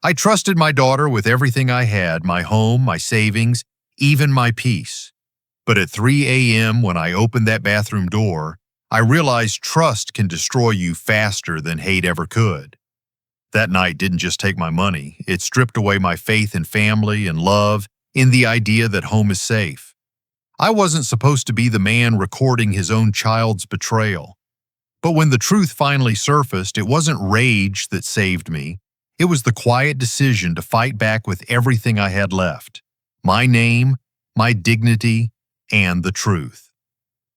I trusted my daughter with everything I had, my home, my savings, even my peace. But at 3 a.m. when I opened that bathroom door, I realized trust can destroy you faster than hate ever could. That night didn't just take my money, it stripped away my faith in family and love, in the idea that home is safe. I wasn't supposed to be the man recording his own child's betrayal. But when the truth finally surfaced, it wasn't rage that saved me. It was the quiet decision to fight back with everything I had left. My name, my dignity, and the truth.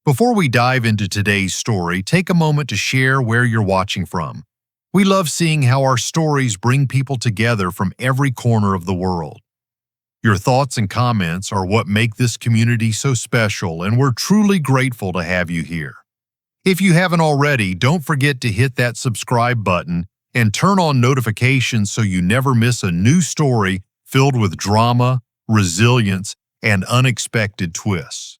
Before we dive into today's story, take a moment to share where you're watching from. We love seeing how our stories bring people together from every corner of the world. Your thoughts and comments are what make this community so special, and we're truly grateful to have you here. If you haven't already, don't forget to hit that subscribe button and turn on notifications so you never miss a new story filled with drama, resilience, and unexpected twists.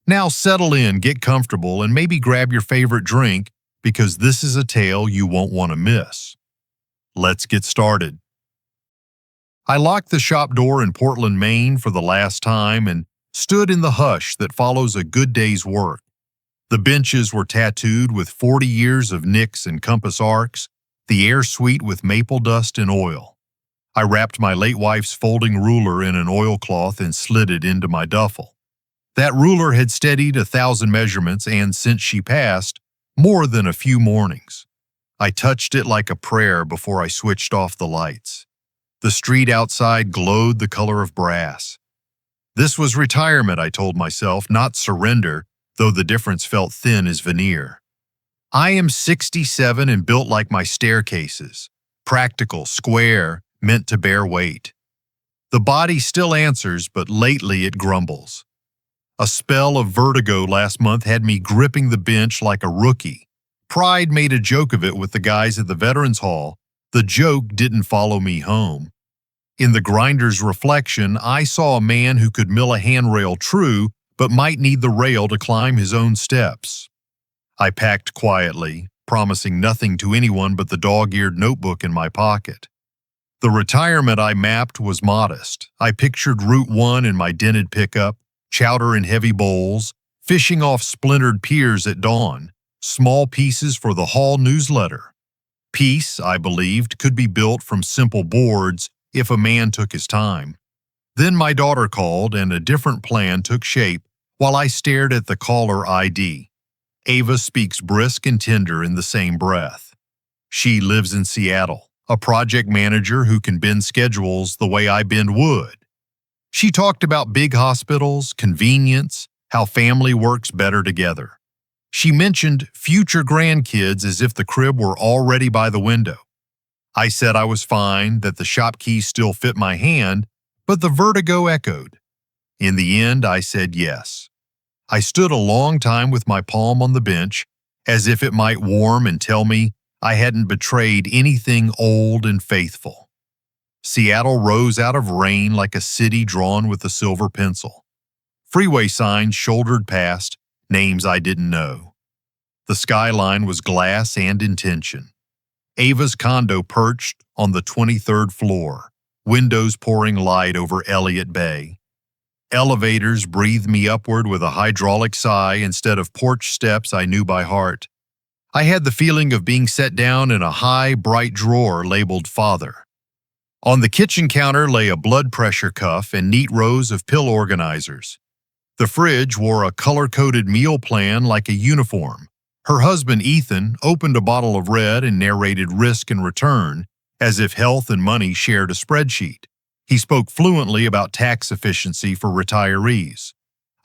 Now settle in, get comfortable, and maybe grab your favorite drink because this is a tale you won't want to miss. Let's get started. I locked the shop door in Portland, Maine for the last time and stood in the hush that follows a good day's work. The benches were tattooed with 40 years of nicks and compass arcs, the air sweet with maple dust and oil. I wrapped my late wife's folding ruler in an oilcloth and slid it into my duffel. That ruler had steadied 1,000 measurements and, since she passed, more than a few mornings. I touched it like a prayer before I switched off the lights. The street outside glowed the color of brass. This was retirement, I told myself, not surrender, though the difference felt thin as veneer. I am 67 and built like my staircases, practical, square, meant to bear weight. The body still answers, but lately it grumbles. A spell of vertigo last month had me gripping the bench like a rookie. Pride made a joke of it with the guys at the Veterans Hall. The joke didn't follow me home. In the grinder's reflection, I saw a man who could mill a handrail true, but might need the rail to climb his own steps. I packed quietly, promising nothing to anyone but the dog-eared notebook in my pocket. The retirement I mapped was modest. I pictured Route 1 in my dented pickup, chowder in heavy bowls, fishing off splintered piers at dawn, small pieces for the Hall newsletter. Peace, I believed, could be built from simple boards if a man took his time. Then my daughter called and a different plan took shape while I stared at the caller ID. Ava speaks brisk and tender in the same breath. She lives in Seattle, a project manager who can bend schedules the way I bend wood. She talked about big hospitals, convenience, how family works better together. She mentioned future grandkids as if the crib were already by the window. I said I was fine, that the shop keys still fit my hand, but the vertigo echoed. In the end, I said yes. I stood a long time with my palm on the bench, as if it might warm and tell me I hadn't betrayed anything old and faithful. Seattle rose out of rain like a city drawn with a silver pencil. Freeway signs shouldered past, names I didn't know. The skyline was glass and intention. Ava's condo perched on the 23rd floor, windows pouring light over Elliott Bay. Elevators breathed me upward with a hydraulic sigh instead of porch steps I knew by heart. I had the feeling of being set down in a high, bright drawer labeled Father. On the kitchen counter lay a blood pressure cuff and neat rows of pill organizers. The fridge wore a color-coded meal plan like a uniform. Her husband, Ethan, opened a bottle of red and narrated risk and return, as if health and money shared a spreadsheet. He spoke fluently about tax efficiency for retirees.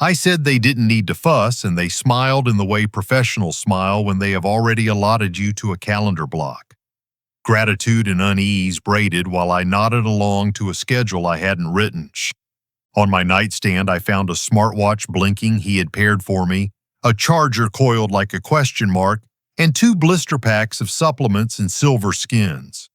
I said they didn't need to fuss, and they smiled in the way professionals smile when they have already allotted you to a calendar block. Gratitude and unease braided while I nodded along to a schedule I hadn't written. On my nightstand, I found a smartwatch blinking he had paired for me, a charger coiled like a question mark, and 2 blister packs of supplements in silver skins.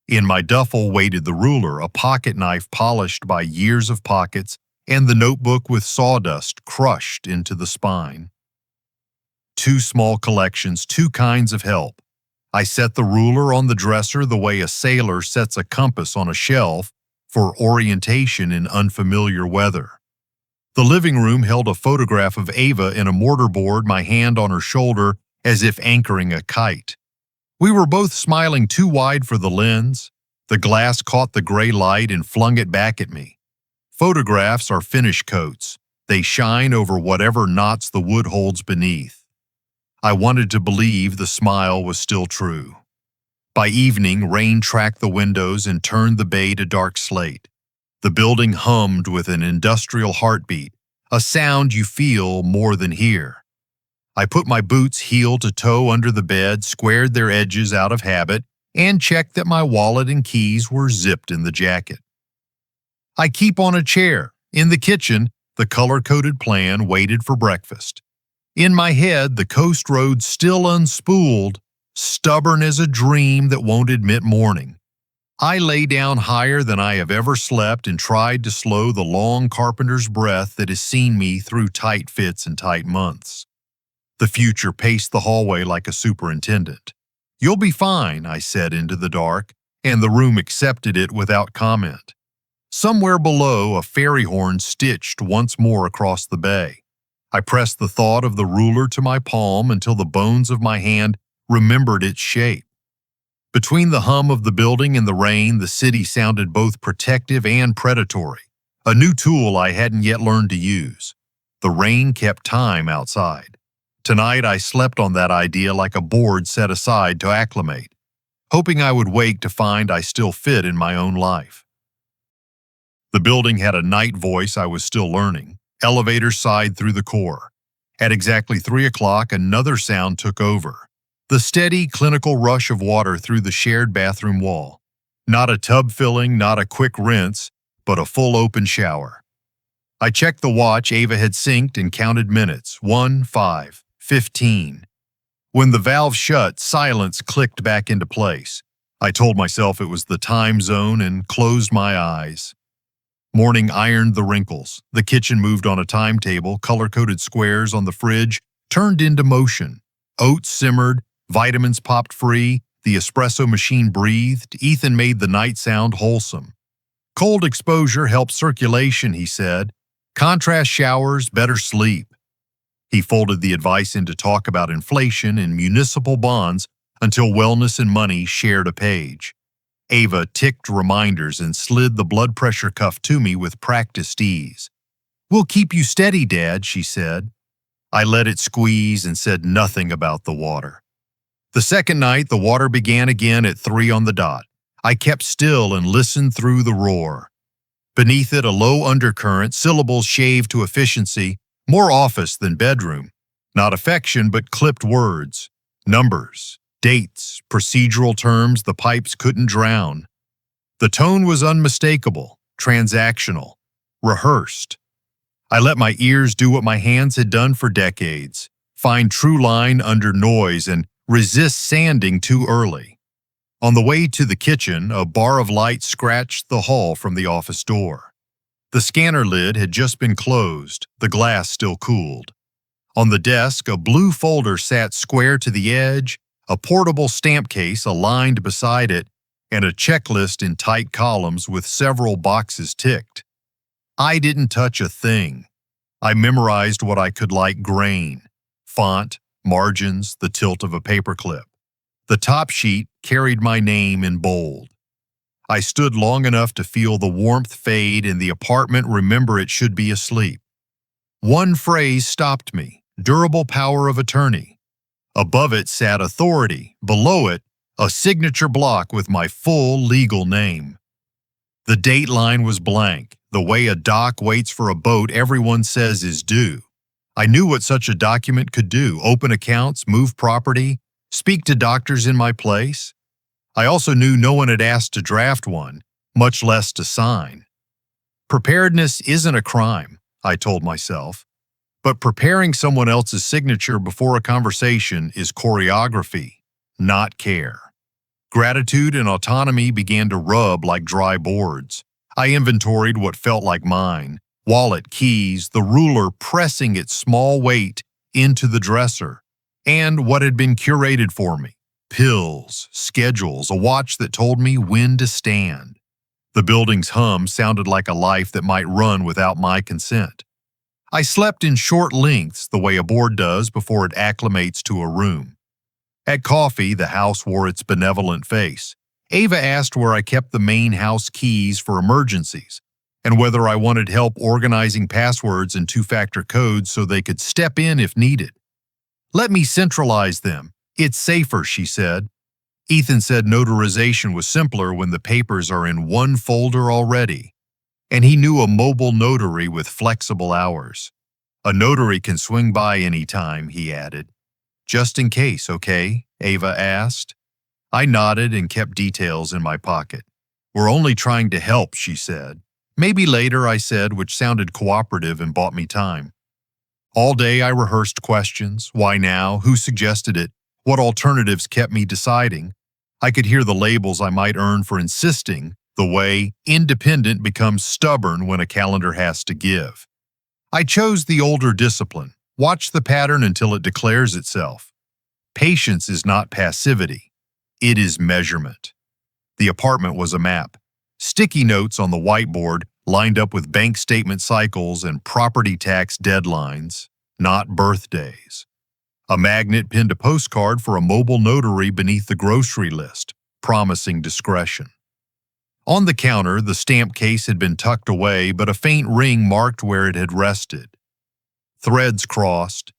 In my duffel waited the ruler, a pocket knife polished by years of pockets, and the notebook with sawdust crushed into the spine. 2 small collections, 2 kinds of help. I set the ruler on the dresser the way a sailor sets a compass on a shelf for orientation in unfamiliar weather. The living room held a photograph of Ava in a mortarboard, my hand on her shoulder as if anchoring a kite. We were both smiling too wide for the lens. The glass caught the gray light and flung it back at me. Photographs are finish coats. They shine over whatever knots the wood holds beneath. I wanted to believe the smile was still true. By evening, rain tracked the windows and turned the bay to dark slate. The building hummed with an industrial heartbeat, a sound you feel more than hear. I put my boots heel to toe under the bed, squared their edges out of habit, and checked that my wallet and keys were zipped in the jacket. I keep on a chair. In the kitchen, the color-coded plan waited for breakfast. In my head, the coast road still unspooled, stubborn as a dream that won't admit morning. I lay down higher than I have ever slept and tried to slow the long carpenter's breath that has seen me through tight fits and tight months. The future paced the hallway like a superintendent. "You'll be fine," I said into the dark, and the room accepted it without comment. Somewhere below, a ferry horn stitched once more across the bay. I pressed the thought of the ruler to my palm until the bones of my hand remembered its shape. Between the hum of the building and the rain, the city sounded both protective and predatory, a new tool I hadn't yet learned to use. The rain kept time outside. Tonight I slept on that idea like a board set aside to acclimate, hoping I would wake to find I still fit in my own life. The building had a night voice I was still learning. Elevators sighed through the core. At exactly 3 o'clock, another sound took over. The steady, clinical rush of water through the shared bathroom wall. Not a tub filling, not a quick rinse, but a full open shower. I checked the watch Ava had synced and counted minutes. 1, 5, 15. When the valve shut, silence clicked back into place. I told myself it was the time zone and closed my eyes. Morning ironed the wrinkles. The kitchen moved on a timetable. Color-coded squares on the fridge turned into motion. Oats simmered. Vitamins popped free, the espresso machine breathed. Ethan made the night sound wholesome. "Cold exposure helps circulation," he said. "Contrast showers, better sleep." He folded the advice into talk about inflation and municipal bonds until wellness and money shared a page. Ava ticked reminders and slid the blood pressure cuff to me with practiced ease. "We'll keep you steady, Dad," she said. I let it squeeze and said nothing about the water. The second night, the water began again at 3 on the dot. I kept still and listened through the roar. Beneath it, a low undercurrent, syllables shaved to efficiency, more office than bedroom. Not affection, but clipped words. Numbers, dates, procedural terms the pipes couldn't drown. The tone was unmistakable, transactional, rehearsed. I let my ears do what my hands had done for decades, find true line under noise and resist sanding too early. On the way to the kitchen, a bar of light scratched the hall from the office door. The scanner lid had just been closed, the glass still cooled. On the desk, a blue folder sat square to the edge, a portable stamp case aligned beside it, and a checklist in tight columns with several boxes ticked. I didn't touch a thing. I memorized what I could like grain, font, margins, the tilt of a paperclip. The top sheet carried my name in bold. I stood long enough to feel the warmth fade and the apartment remember it should be asleep. One phrase stopped me, durable power of attorney. Above it sat authority, below it, a signature block with my full legal name. The date line was blank, the way a dock waits for a boat everyone says is due. I knew what such a document could do: open accounts, move property, speak to doctors in my place. I also knew no one had asked to draft one, much less to sign. Preparedness isn't a crime, I told myself, but preparing someone else's signature before a conversation is choreography, not care. Gratitude and autonomy began to rub like dry boards. I inventoried what felt like mine: wallet, keys, the ruler pressing its small weight into the dresser, and what had been curated for me: Pills, schedules, a watch that told me when to stand. The building's hum sounded like a life that might run without my consent. I slept in short lengths the way a board does before it acclimates to a room. At coffee, the house wore its benevolent face. Ava asked where I kept the main house keys for emergencies, and whether I wanted help organizing passwords and two-factor codes so they could step in if needed. "Let me centralize them. It's safer," she said. Ethan said notarization was simpler when the papers are in one folder already, and he knew a mobile notary with flexible hours. "A notary can swing by any time," he added. "Just in case, okay?" Ava asked. I nodded and kept details in my pocket. "We're only trying to help," she said. "Maybe later," I said, which sounded cooperative and bought me time. All day I rehearsed questions. Why now? Who suggested it? What alternatives kept me deciding? I could hear the labels I might earn for insisting, the way independent becomes stubborn when a calendar has to give. I chose the older discipline. Watch the pattern until it declares itself. Patience is not passivity. It is measurement. The apartment was a map. Sticky notes on the whiteboard lined up with bank statement cycles and property tax deadlines, not birthdays. A magnet pinned a postcard for a mobile notary beneath the grocery list, promising discretion. On the counter, the stamp case had been tucked away, but a faint ring marked where it had rested. Threads crossed.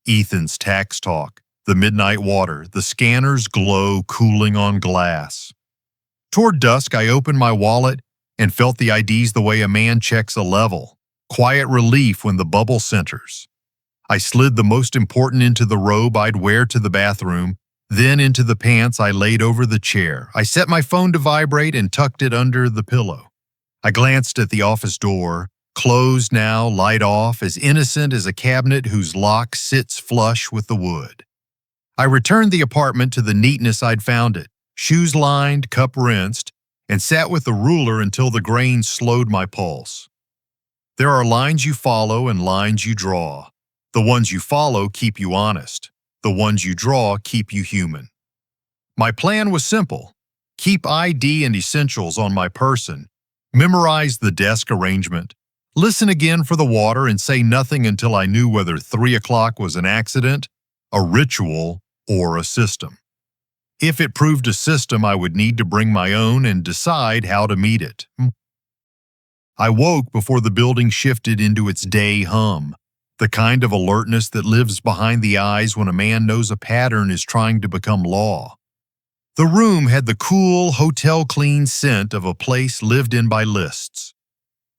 Ethan's tax talk, the midnight water, the scanner's glow cooling on glass. Toward dusk, I opened my wallet and felt the IDs the way a man checks a level. Quiet relief when the bubble centers. I slid the most important into the robe I'd wear to the bathroom, then into the pants I laid over the chair. I set my phone to vibrate and tucked it under the pillow. I glanced at the office door, closed now, light off, as innocent as a cabinet whose lock sits flush with the wood. I returned the apartment to the neatness I'd found it, shoes lined, cup rinsed, and sat with the ruler until the grain slowed my pulse. There are lines you follow and lines you draw. The ones you follow keep you honest. The ones you draw keep you human. My plan was simple. Keep ID and essentials on my person. Memorize the desk arrangement. Listen again for the water and say nothing until I knew whether 3 o'clock was an accident, a ritual, or a system. If it proved a system, I would need to bring my own and decide how to meet it. I woke before the building shifted into its day hum. The kind of alertness that lives behind the eyes when a man knows a pattern is trying to become law. The room had the cool, hotel-clean scent of a place lived in by lists.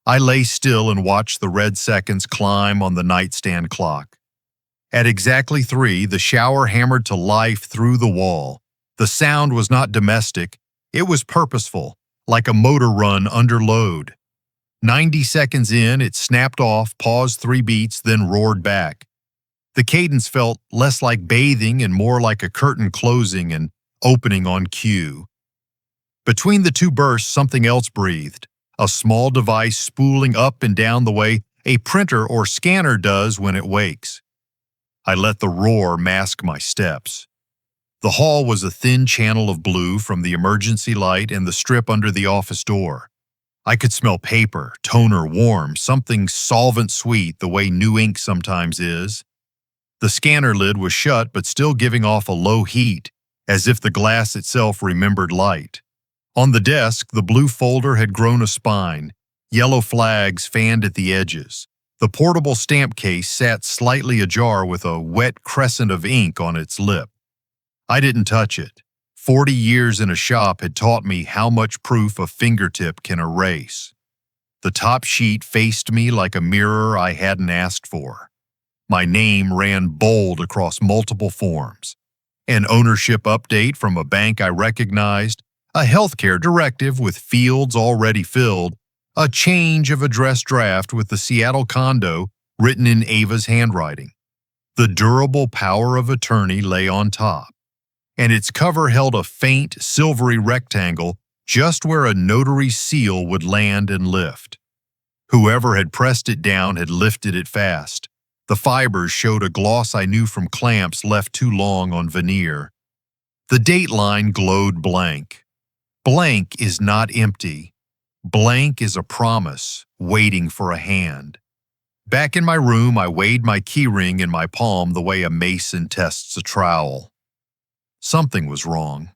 I lay still and watched the red seconds climb on the nightstand clock. At exactly 3, the shower hammered to life through the wall. The sound was not domestic. It was purposeful, like a motor run under load. 90 seconds in, it snapped off, paused 3 beats, then roared back. The cadence felt less like bathing and more like a curtain closing and opening on cue. Between the 2 bursts, something else breathed, a small device spooling up and down the way a printer or scanner does when it wakes. I let the roar mask my steps. The hall was a thin channel of blue from the emergency light and the strip under the office door. I could smell paper, toner warm, something solvent sweet the way new ink sometimes is. The scanner lid was shut but still giving off a low heat, as if the glass itself remembered light. On the desk, the blue folder had grown a spine, yellow flags fanned at the edges. The portable stamp case sat slightly ajar with a wet crescent of ink on its lip. I didn't touch it. 40 years in a shop had taught me how much proof a fingertip can erase. The top sheet faced me like a mirror I hadn't asked for. My name ran bold across multiple forms. An ownership update from a bank I recognized, a healthcare directive with fields already filled, a change of address draft with the Seattle condo written in Ava's handwriting. The durable power of attorney lay on top, and its cover held a faint, silvery rectangle just where a notary's seal would land and lift. Whoever had pressed it down had lifted it fast. The fibers showed a gloss I knew from clamps left too long on veneer. The date line glowed blank. Blank is not empty. Blank is a promise, waiting for a hand. Back in my room, I weighed my keyring in my palm the way a mason tests a trowel. Something was wrong.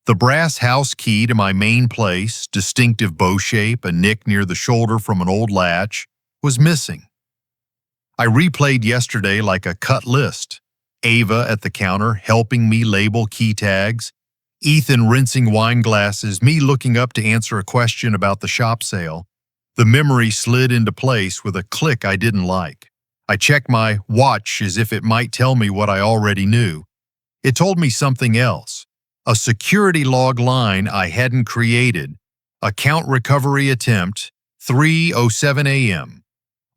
The brass house key to my main place, distinctive bow shape, a nick near the shoulder from an old latch, was missing. I replayed yesterday like a cut list. Ava at the counter helping me label key tags, Ethan rinsing wine glasses, me looking up to answer a question about the shop sale. The memory slid into place with a click I didn't like. I checked my watch as if it might tell me what I already knew. It told me something else. A security log line I hadn't created. Account recovery attempt, 3:07 a.m.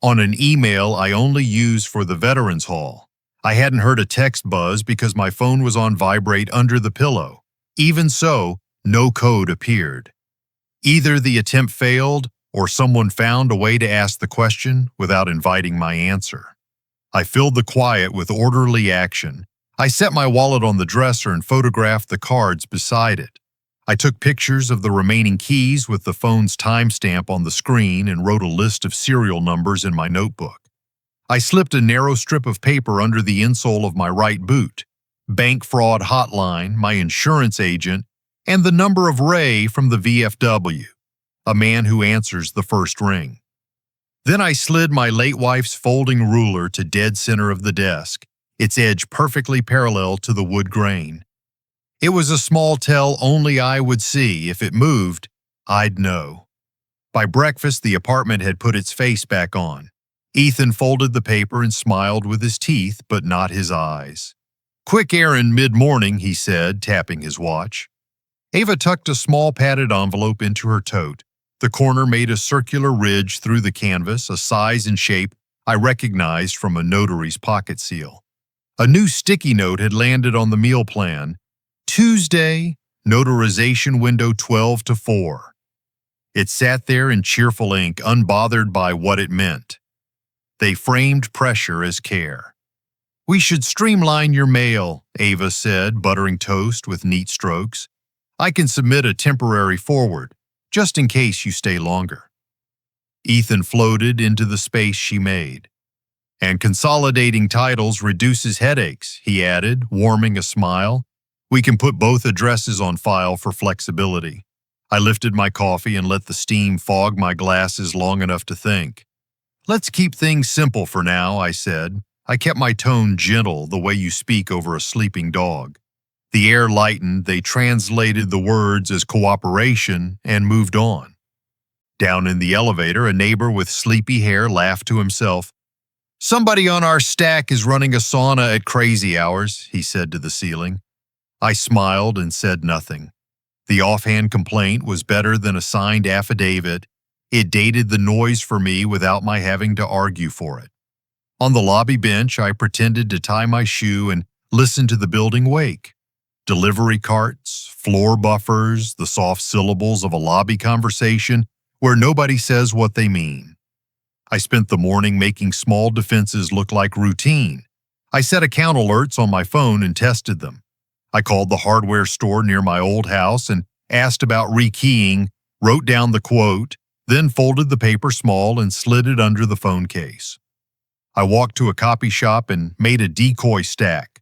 On an email I only use for the Veterans Hall. I hadn't heard a text buzz because my phone was on vibrate under the pillow. Even so, no code appeared. Either the attempt failed or someone found a way to ask the question without inviting my answer. I filled the quiet with orderly action. I set my wallet on the dresser and photographed the cards beside it. I took pictures of the remaining keys with the phone's timestamp on the screen and wrote a list of serial numbers in my notebook. I slipped a narrow strip of paper under the insole of my right boot. Bank fraud hotline, my insurance agent, and the number of Ray from the VFW, a man who answers the first ring. Then I slid my late wife's folding ruler to dead center of the desk, its edge perfectly parallel to the wood grain. It was a small tell only I would see. If it moved, I'd know. By breakfast, the apartment had put its face back on. Ethan folded the paper and smiled with his teeth, but not his eyes. "Quick errand mid-morning," he said, tapping his watch. Ava tucked a small padded envelope into her tote. The corner made a circular ridge through the canvas, a size and shape I recognized from a notary's pocket seal. A new sticky note had landed on the meal plan. Tuesday, notarization window 12 to 4. It sat there in cheerful ink, unbothered by what it meant. They framed pressure as care. "We should streamline your mail," Ava said, buttering toast with neat strokes. "I can submit a temporary forward, just in case you stay longer." Ethan floated into the space she made. "And consolidating titles reduces headaches," he added, warming a smile. "We can put both addresses on file for flexibility." I lifted my coffee and let the steam fog my glasses long enough to think. "Let's keep things simple for now," I said. I kept my tone gentle, the way you speak over a sleeping dog. The air lightened, they translated the words as cooperation, and moved on. Down in the elevator, a neighbor with sleepy hair laughed to himself. "Somebody on our stack is running a sauna at crazy hours," he said to the ceiling. I smiled and said nothing. The offhand complaint was better than a signed affidavit. It dated the noise for me without my having to argue for it. On the lobby bench, I pretended to tie my shoe and listen to the building wake. Delivery carts, floor buffers, the soft syllables of a lobby conversation where nobody says what they mean. I spent the morning making small defenses look like routine. I set account alerts on my phone and tested them. I called the hardware store near my old house and asked about rekeying, wrote down the quote, then folded the paper small and slid it under the phone case. I walked to a copy shop and made a decoy stack.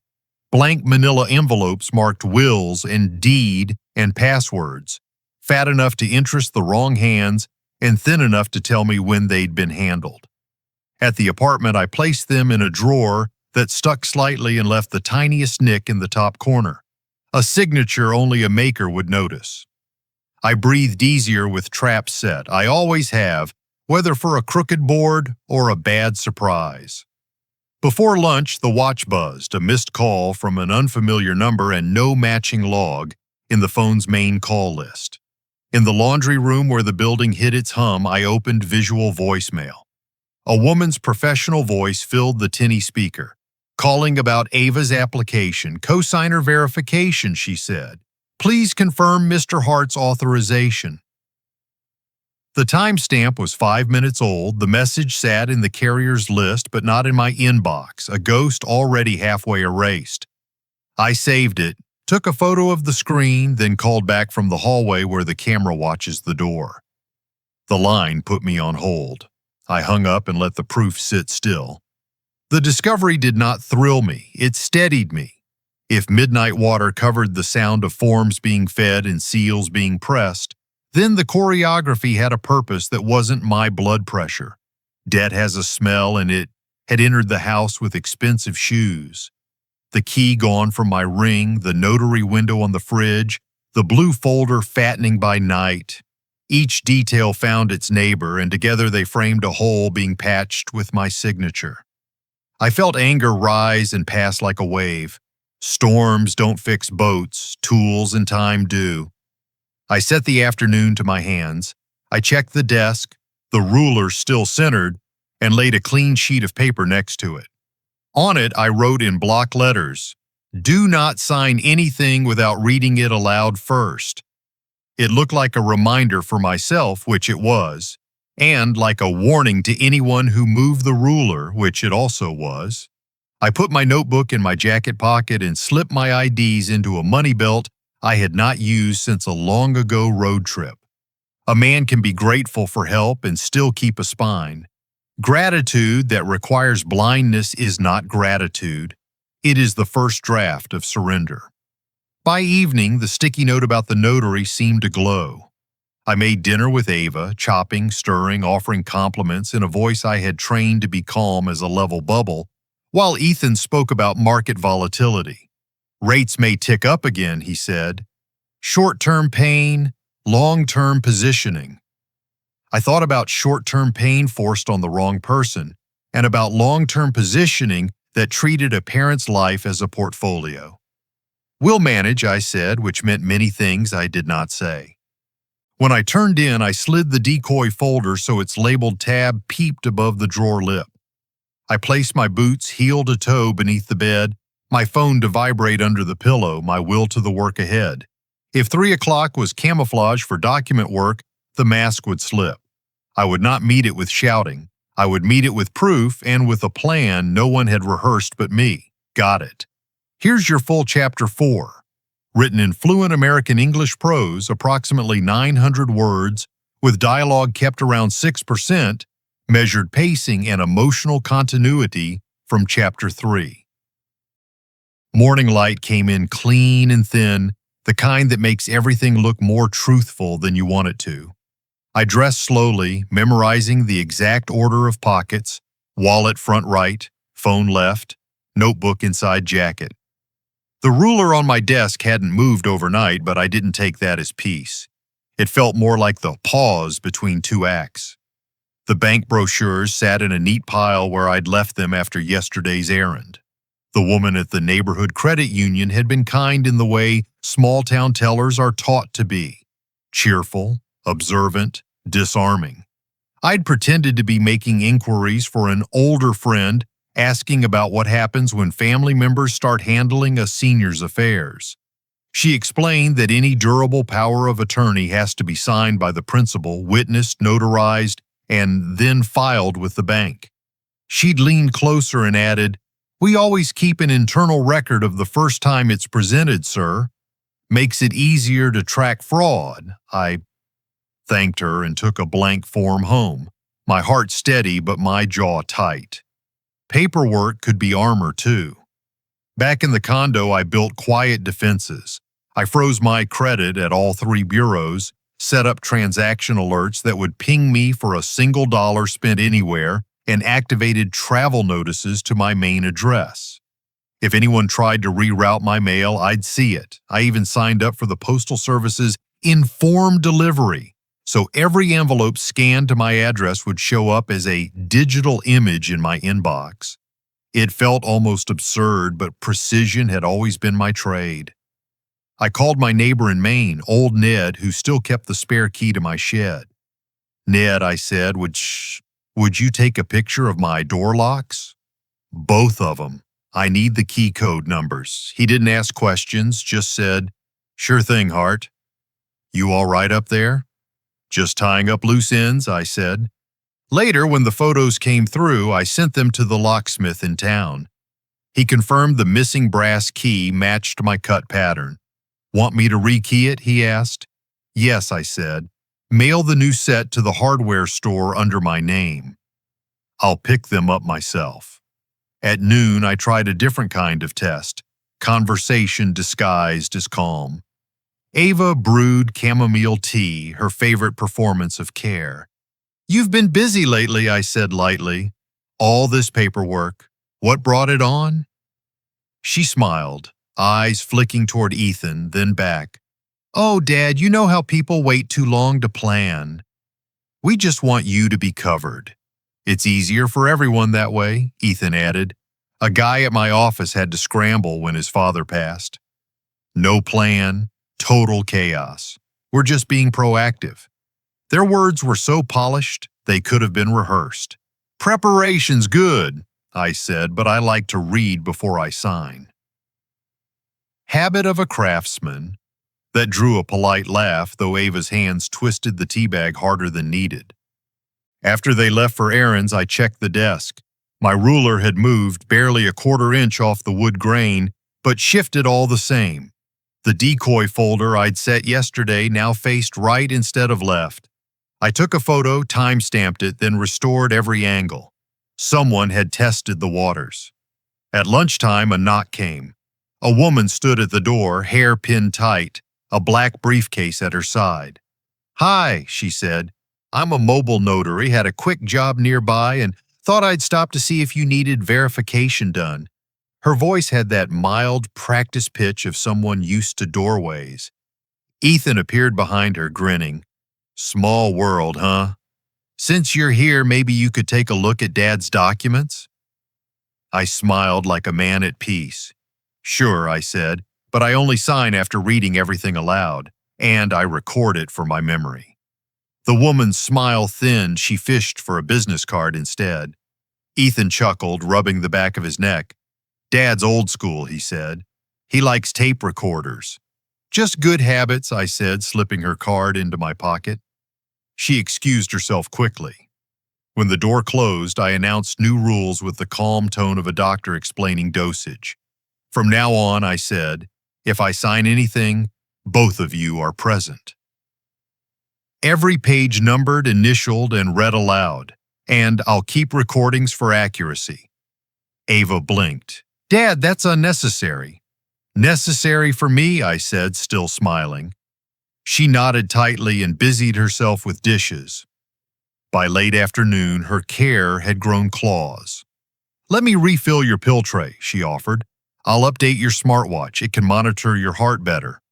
Blank manila envelopes marked wills and deed and passwords, fat enough to interest the wrong hands and thin enough to tell me when they'd been handled. At the apartment, I placed them in a drawer that stuck slightly and left the tiniest nick in the top corner, a signature only a maker would notice. I breathed easier with traps set. I always have, whether for a crooked board or a bad surprise. Before lunch, the watch buzzed, a missed call from an unfamiliar number and no matching log in the phone's main call list. In the laundry room where the building hid its hum, I opened visual voicemail. A woman's professional voice filled the tinny speaker. "Calling about Ava's application, cosigner verification," she said. "Please confirm Mr. Hart's authorization." The timestamp was 5 minutes old. The message sat in the carrier's list, but not in my inbox, a ghost already halfway erased. I saved it, took a photo of the screen, then called back from the hallway where the camera watches the door. The line put me on hold. I hung up and let the proof sit still. The discovery did not thrill me, it steadied me. If midnight water covered the sound of forms being fed and seals being pressed, then the choreography had a purpose that wasn't my blood pressure. Debt has a smell, and it had entered the house with expensive shoes. The key gone from my ring, the notary window on the fridge, the blue folder fattening by night. Each detail found its neighbor, and together they framed a whole being patched with my signature. I felt anger rise and pass like a wave. Storms don't fix boats, tools and time do. I set the afternoon to my hands. I checked the desk, the ruler still centered, and laid a clean sheet of paper next to it. On it, I wrote in block letters, "Do not sign anything without reading it aloud first." It looked like a reminder for myself, which it was, and like a warning to anyone who moved the ruler, which it also was. I put my notebook in my jacket pocket and slipped my IDs into a money belt I had not used since a long ago road trip. A man can be grateful for help and still keep a spine. Gratitude that requires blindness is not gratitude. It is the first draft of surrender. By evening, the sticky note about the notary seemed to glow. I made dinner with Ava, chopping, stirring, offering compliments in a voice I had trained to be calm as a level bubble, while Ethan spoke about market volatility. Rates may tick up again, he said. Short-term pain, long-term positioning. I thought about short-term pain forced on the wrong person, and about long-term positioning that treated a parent's life as a portfolio. We'll manage, I said, which meant many things I did not say. When I turned in, I slid the decoy folder so its labeled tab peeped above the drawer lip. I placed my boots heel to toe beneath the bed, my phone to vibrate under the pillow, my will to the work ahead. If 3 o'clock was camouflage for document work, the mask would slip. I would not meet it with shouting. I would meet it with proof and with a plan no one had rehearsed but me. Got it. Here's your full Chapter 4. Written in fluent American English prose, approximately 900 words, with dialogue kept around 6%, measured pacing and emotional continuity from Chapter 3. Morning light came in clean and thin, the kind that makes everything look more truthful than you want it to. I dressed slowly, memorizing the exact order of pockets, wallet front right, phone left, notebook inside jacket. The ruler on my desk hadn't moved overnight, but I didn't take that as peace. It felt more like the pause between two acts. The bank brochures sat in a neat pile where I'd left them after yesterday's errand. The woman at the neighborhood credit union had been kind in the way small-town tellers are taught to be. Cheerful, observant, disarming. I'd pretended to be making inquiries for an older friend, asking about what happens when family members start handling a senior's affairs. She explained that any durable power of attorney has to be signed by the principal, witnessed, notarized, and then filed with the bank. She'd leaned closer and added, "We always keep an internal record of the first time it's presented, sir. Makes it easier to track fraud." I thanked her and took a blank form home, my heart steady but my jaw tight. Paperwork could be armor too. Back in the condo, I built quiet defenses. I froze my credit at all 3 bureaus, set up transaction alerts that would ping me for a single dollar spent anywhere, and activated travel notices to my main address. If anyone tried to reroute my mail, I'd see it. I even signed up for the Postal Service's Informed Delivery, so every envelope scanned to my address would show up as a digital image in my inbox. It felt almost absurd, but precision had always been my trade. I called my neighbor in Maine, old Ned, who still kept the spare key to my shed. "Ned," I said, would you take a picture of my door locks?" "Both of them. I need the key code numbers." He didn't ask questions, just said, "Sure thing, Hart." "You all right up there?" "Just tying up loose ends," I said. Later, when the photos came through, I sent them to the locksmith in town. He confirmed the missing brass key matched my cut pattern. Want me to rekey it, he asked. Yes, I said. Mail the new set to the hardware store under my name. I'll pick them up myself. At noon, I tried a different kind of test, conversation disguised as calm. Ava brewed chamomile tea, her favorite performance of care. You've been busy lately, I said lightly. All this paperwork. What brought it on? She smiled, eyes flicking toward Ethan, then back. Oh, Dad, you know how people wait too long to plan. We just want you to be covered. It's easier for everyone that way, Ethan added. A guy at my office had to scramble when his father passed. No plan, total chaos. We're just being proactive. Their words were so polished, they could have been rehearsed. Preparation's good, I said, but I like to read before I sign. Habit of a craftsman. That drew a polite laugh, though Ava's hands twisted the teabag harder than needed. After they left for errands, I checked the desk. My ruler had moved barely a quarter inch off the wood grain, but shifted all the same. The decoy folder I'd set yesterday now faced right instead of left. I took a photo, time-stamped it, then restored every angle. Someone had tested the waters. At lunchtime, a knock came. A woman stood at the door, hair pinned tight, a black briefcase at her side. Hi, she said. I'm a mobile notary, had a quick job nearby, and thought I'd stop to see if you needed verification done. Her voice had that mild practice pitch of someone used to doorways. Ethan appeared behind her, grinning. Small world, huh? Since you're here, maybe you could take a look at Dad's documents? I smiled like a man at peace. Sure, I said, but I only sign after reading everything aloud, and I record it for my memory. The woman's smile thinned. She fished for a business card instead. Ethan chuckled, rubbing the back of his neck. Dad's old school, he said. He likes tape recorders. Just good habits, I said, slipping her card into my pocket. She excused herself quickly. When the door closed, I announced new rules with the calm tone of a doctor explaining dosage. From now on, I said, if I sign anything, both of you are present. Every page numbered, initialed, and read aloud, and I'll keep recordings for accuracy. Ava blinked. Dad, that's unnecessary. Necessary for me, I said, still smiling. She nodded tightly and busied herself with dishes. By late afternoon, her care had grown claws. Let me refill your pill tray, she offered. I'll update your smartwatch. It can monitor your heart better.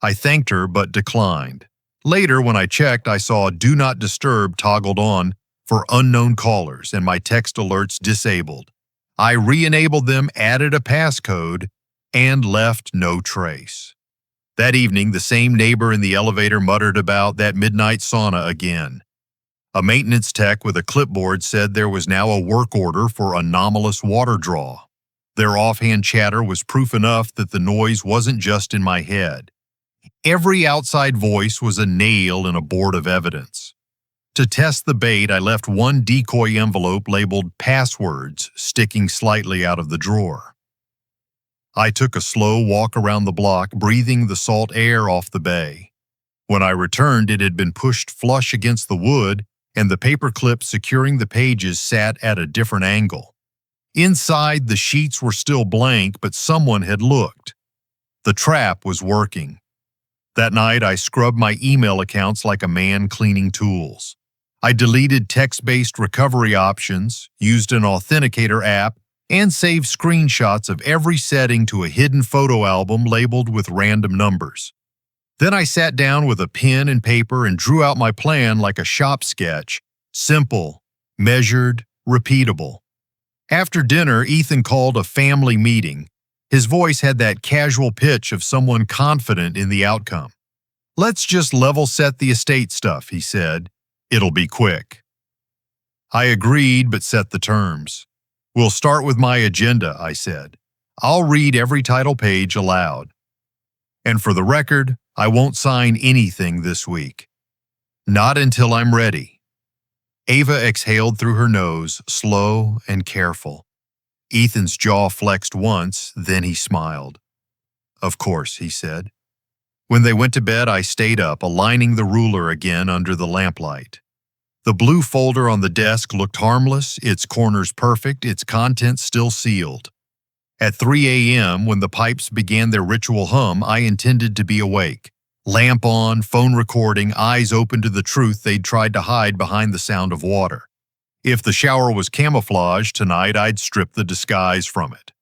I thanked her but declined. Later, when I checked, I saw Do Not Disturb toggled on for unknown callers and my text alerts disabled. I re-enabled them, added a passcode, and left no trace. That evening, the same neighbor in the elevator muttered about that midnight sauna again. A maintenance tech with a clipboard said there was now a work order for anomalous water draw. Their offhand chatter was proof enough that the noise wasn't just in my head. Every outside voice was a nail in a board of evidence. To test the bait, I left one decoy envelope labeled passwords sticking slightly out of the drawer. I took a slow walk around the block, breathing the salt air off the bay. When I returned, it had been pushed flush against the wood, and the paper clip securing the pages sat at a different angle. Inside, the sheets were still blank, but someone had looked. The trap was working. That night, I scrubbed my email accounts like a man cleaning tools. I deleted text-based recovery options, used an authenticator app, and saved screenshots of every setting to a hidden photo album labeled with random numbers. Then I sat down with a pen and paper and drew out my plan like a shop sketch, simple, measured, repeatable. After dinner, Ethan called a family meeting. His voice had that casual pitch of someone confident in the outcome. Let's just level set the estate stuff, he said. It'll be quick. I agreed but set the terms. We'll start with my agenda, I said. I'll read every title page aloud. And for the record, I won't sign anything this week. Not until I'm ready. Ava exhaled through her nose, slow and careful. Ethan's jaw flexed once, then he smiled. "Of course," he said. When they went to bed, I stayed up, aligning the ruler again under the lamplight. The blue folder on the desk looked harmless, its corners perfect, its contents still sealed. At 3 a.m., when the pipes began their ritual hum, I intended to be awake. Lamp on, phone recording, eyes open to the truth they'd tried to hide behind the sound of water. If the shower was camouflage tonight, I'd strip the disguise from it.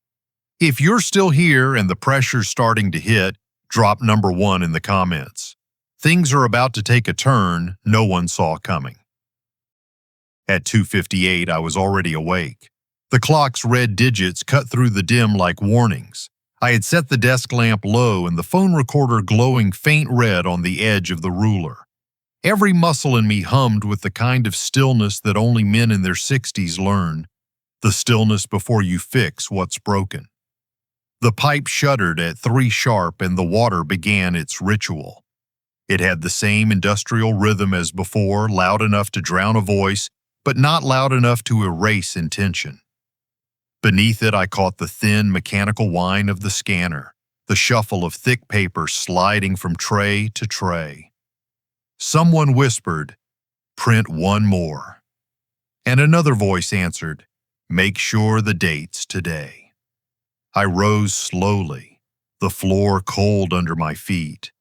If you're still here and the pressure's starting to hit, drop number 1 in the comments. Things are about to take a turn no one saw coming. At 2:58, I was already awake. The clock's red digits cut through the dim like warnings. I had set the desk lamp low and the phone recorder glowing faint red on the edge of the ruler. Every muscle in me hummed with the kind of stillness that only men in their 60s learn, the stillness before you fix what's broken. The pipe shuddered at 3 sharp and the water began its ritual. It had the same industrial rhythm as before, loud enough to drown a voice, but not loud enough to erase intention. Beneath it, I caught the thin, mechanical whine of the scanner, the shuffle of thick paper sliding from tray to tray. Someone whispered, "Print one more." And another voice answered, "Make sure the date's today." I rose slowly, the floor cold under my feet.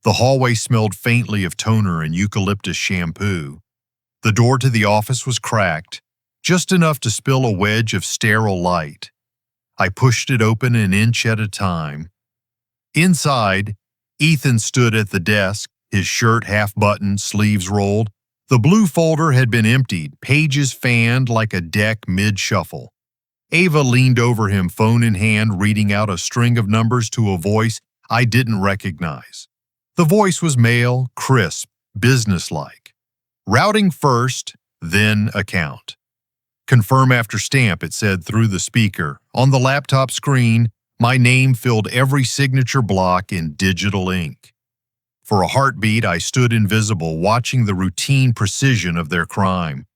The hallway smelled faintly of toner and eucalyptus shampoo. The door to the office was cracked, just enough to spill a wedge of sterile light. I pushed it open an inch at a time. Inside, Ethan stood at the desk, his shirt half-buttoned, sleeves rolled. The blue folder had been emptied, pages fanned like a deck mid-shuffle. Ava leaned over him, phone in hand, reading out a string of numbers to a voice I didn't recognize. The voice was male, crisp, businesslike. Routing first, then account. Confirm after stamp, it said through the speaker. On the laptop screen, my name filled every signature block in digital ink. For a heartbeat, I stood invisible, watching the routine precision of their crime.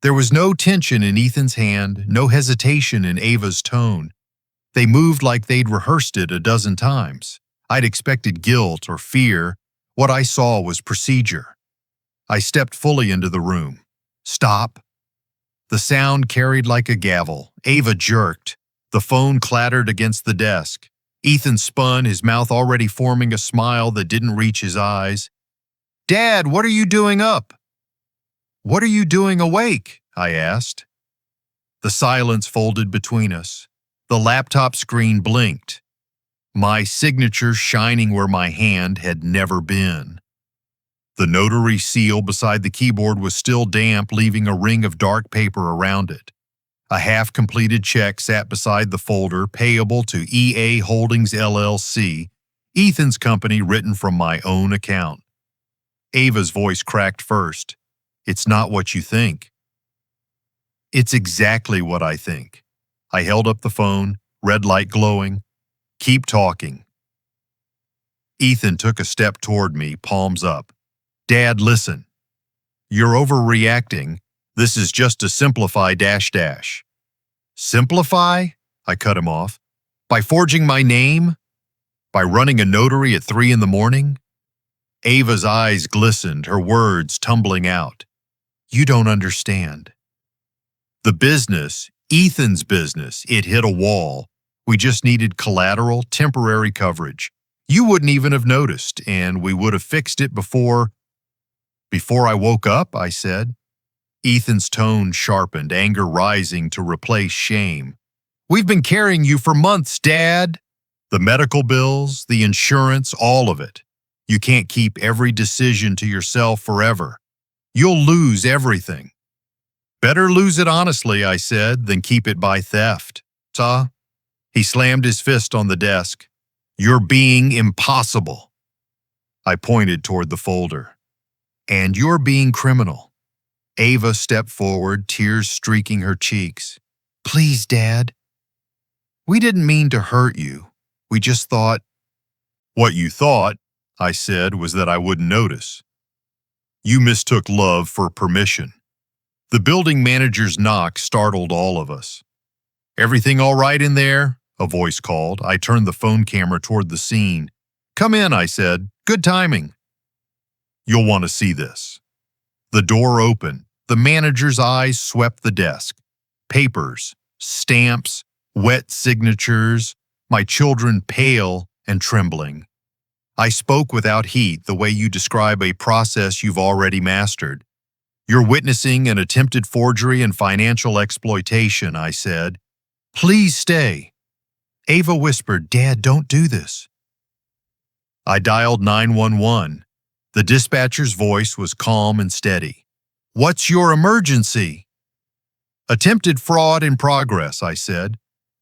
There was no tension in Ethan's hand, no hesitation in Ava's tone. They moved like they'd rehearsed it a dozen times. I'd expected guilt or fear. What I saw was procedure. I stepped fully into the room. "Stop." The sound carried like a gavel. Ava jerked. The phone clattered against the desk. Ethan spun, his mouth already forming a smile that didn't reach his eyes. "Dad, what are you doing up?" "What are you doing awake?" I asked. The silence folded between us. The laptop screen blinked. My signature shining where my hand had never been. The notary seal beside the keyboard was still damp, leaving a ring of dark paper around it. A half-completed check sat beside the folder, payable to EA Holdings LLC, Ethan's company, written from my own account. Ava's voice cracked first. "It's not what you think." "It's exactly what I think." I held up the phone, red light glowing. "Keep talking." Ethan took a step toward me, palms up. "Dad, listen. You're overreacting. This is just to simplify --." "Simplify?" I cut him off. "By forging my name? By running a notary at 3 in the morning?" Ava's eyes glistened, her words tumbling out. "You don't understand. The business, Ethan's business, it hit a wall. We just needed collateral, temporary coverage. You wouldn't even have noticed, and we would have fixed it before I woke up," I said. Ethan's tone sharpened, anger rising to replace shame. "We've been carrying you for months, Dad. The medical bills, the insurance, all of it. You can't keep every decision to yourself forever. You'll lose everything." "Better lose it honestly," I said, "than keep it by theft. Sah?" He slammed his fist on the desk. "You're being impossible." I pointed toward the folder. "And you're being criminal." Ava stepped forward, tears streaking her cheeks. "Please, Dad. We didn't mean to hurt you. We just thought—" "What you thought," I said, "was that I wouldn't notice. You mistook love for permission." The building manager's knock startled all of us. "Everything all right in there?" a voice called. I turned the phone camera toward the scene. "Come in," I said. "Good timing." "You'll want to see this." The door opened. The manager's eyes swept the desk. Papers, stamps, wet signatures, my children pale and trembling. I spoke without heat, the way you describe a process you've already mastered. "You're witnessing an attempted forgery and financial exploitation," I said. "Please stay." Ava whispered, "Dad, don't do this." I dialed 911. The dispatcher's voice was calm and steady. "What's your emergency?" "Attempted fraud in progress," I said.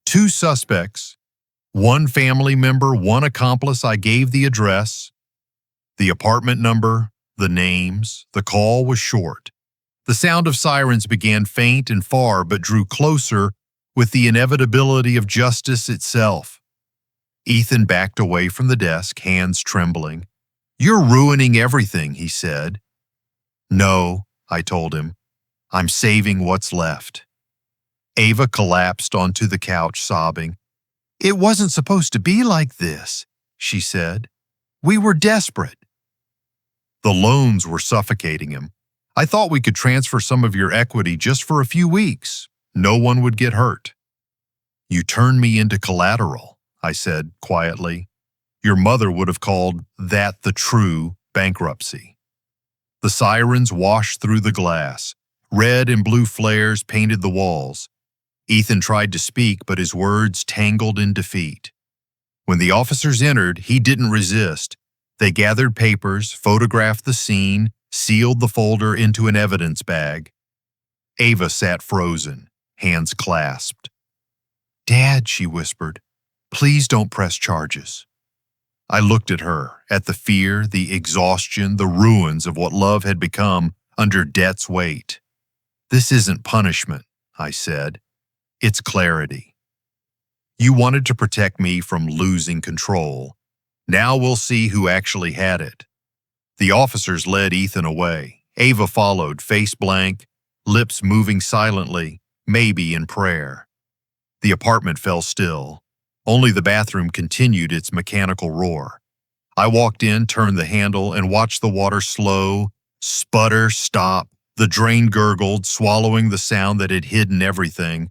"Two suspects. One family member, one accomplice." I gave the address, the apartment number, the names. The call was short. The sound of sirens began faint and far, but drew closer with the inevitability of justice itself. Ethan backed away from the desk, hands trembling. "You're ruining everything," he said. "No," I told him. "I'm saving what's left." Ava collapsed onto the couch, sobbing. "It wasn't supposed to be like this," she said. "We were desperate." The loans were suffocating him. "I thought we could transfer some of your equity just for a few weeks. No one would get hurt." "You turned me into collateral," I said quietly. "Your mother would have called that the true bankruptcy." The sirens washed through the glass. Red and blue flares painted the walls. Ethan tried to speak, but his words tangled in defeat. When the officers entered, he didn't resist. They gathered papers, photographed the scene, sealed the folder into an evidence bag. Ava sat frozen, hands clasped. "Dad," she whispered, "please don't press charges." I looked at her, at the fear, the exhaustion, the ruins of what love had become under debt's weight. "This isn't punishment," I said. "It's clarity. You wanted to protect me from losing control. Now we'll see who actually had it." The officers led Ethan away. Ava followed, face blank, lips moving silently, maybe in prayer. The apartment fell still. Only the bathroom continued its mechanical roar. I walked in, turned the handle, and watched the water slow, sputter, stop. The drain gurgled, swallowing the sound that had hidden everything.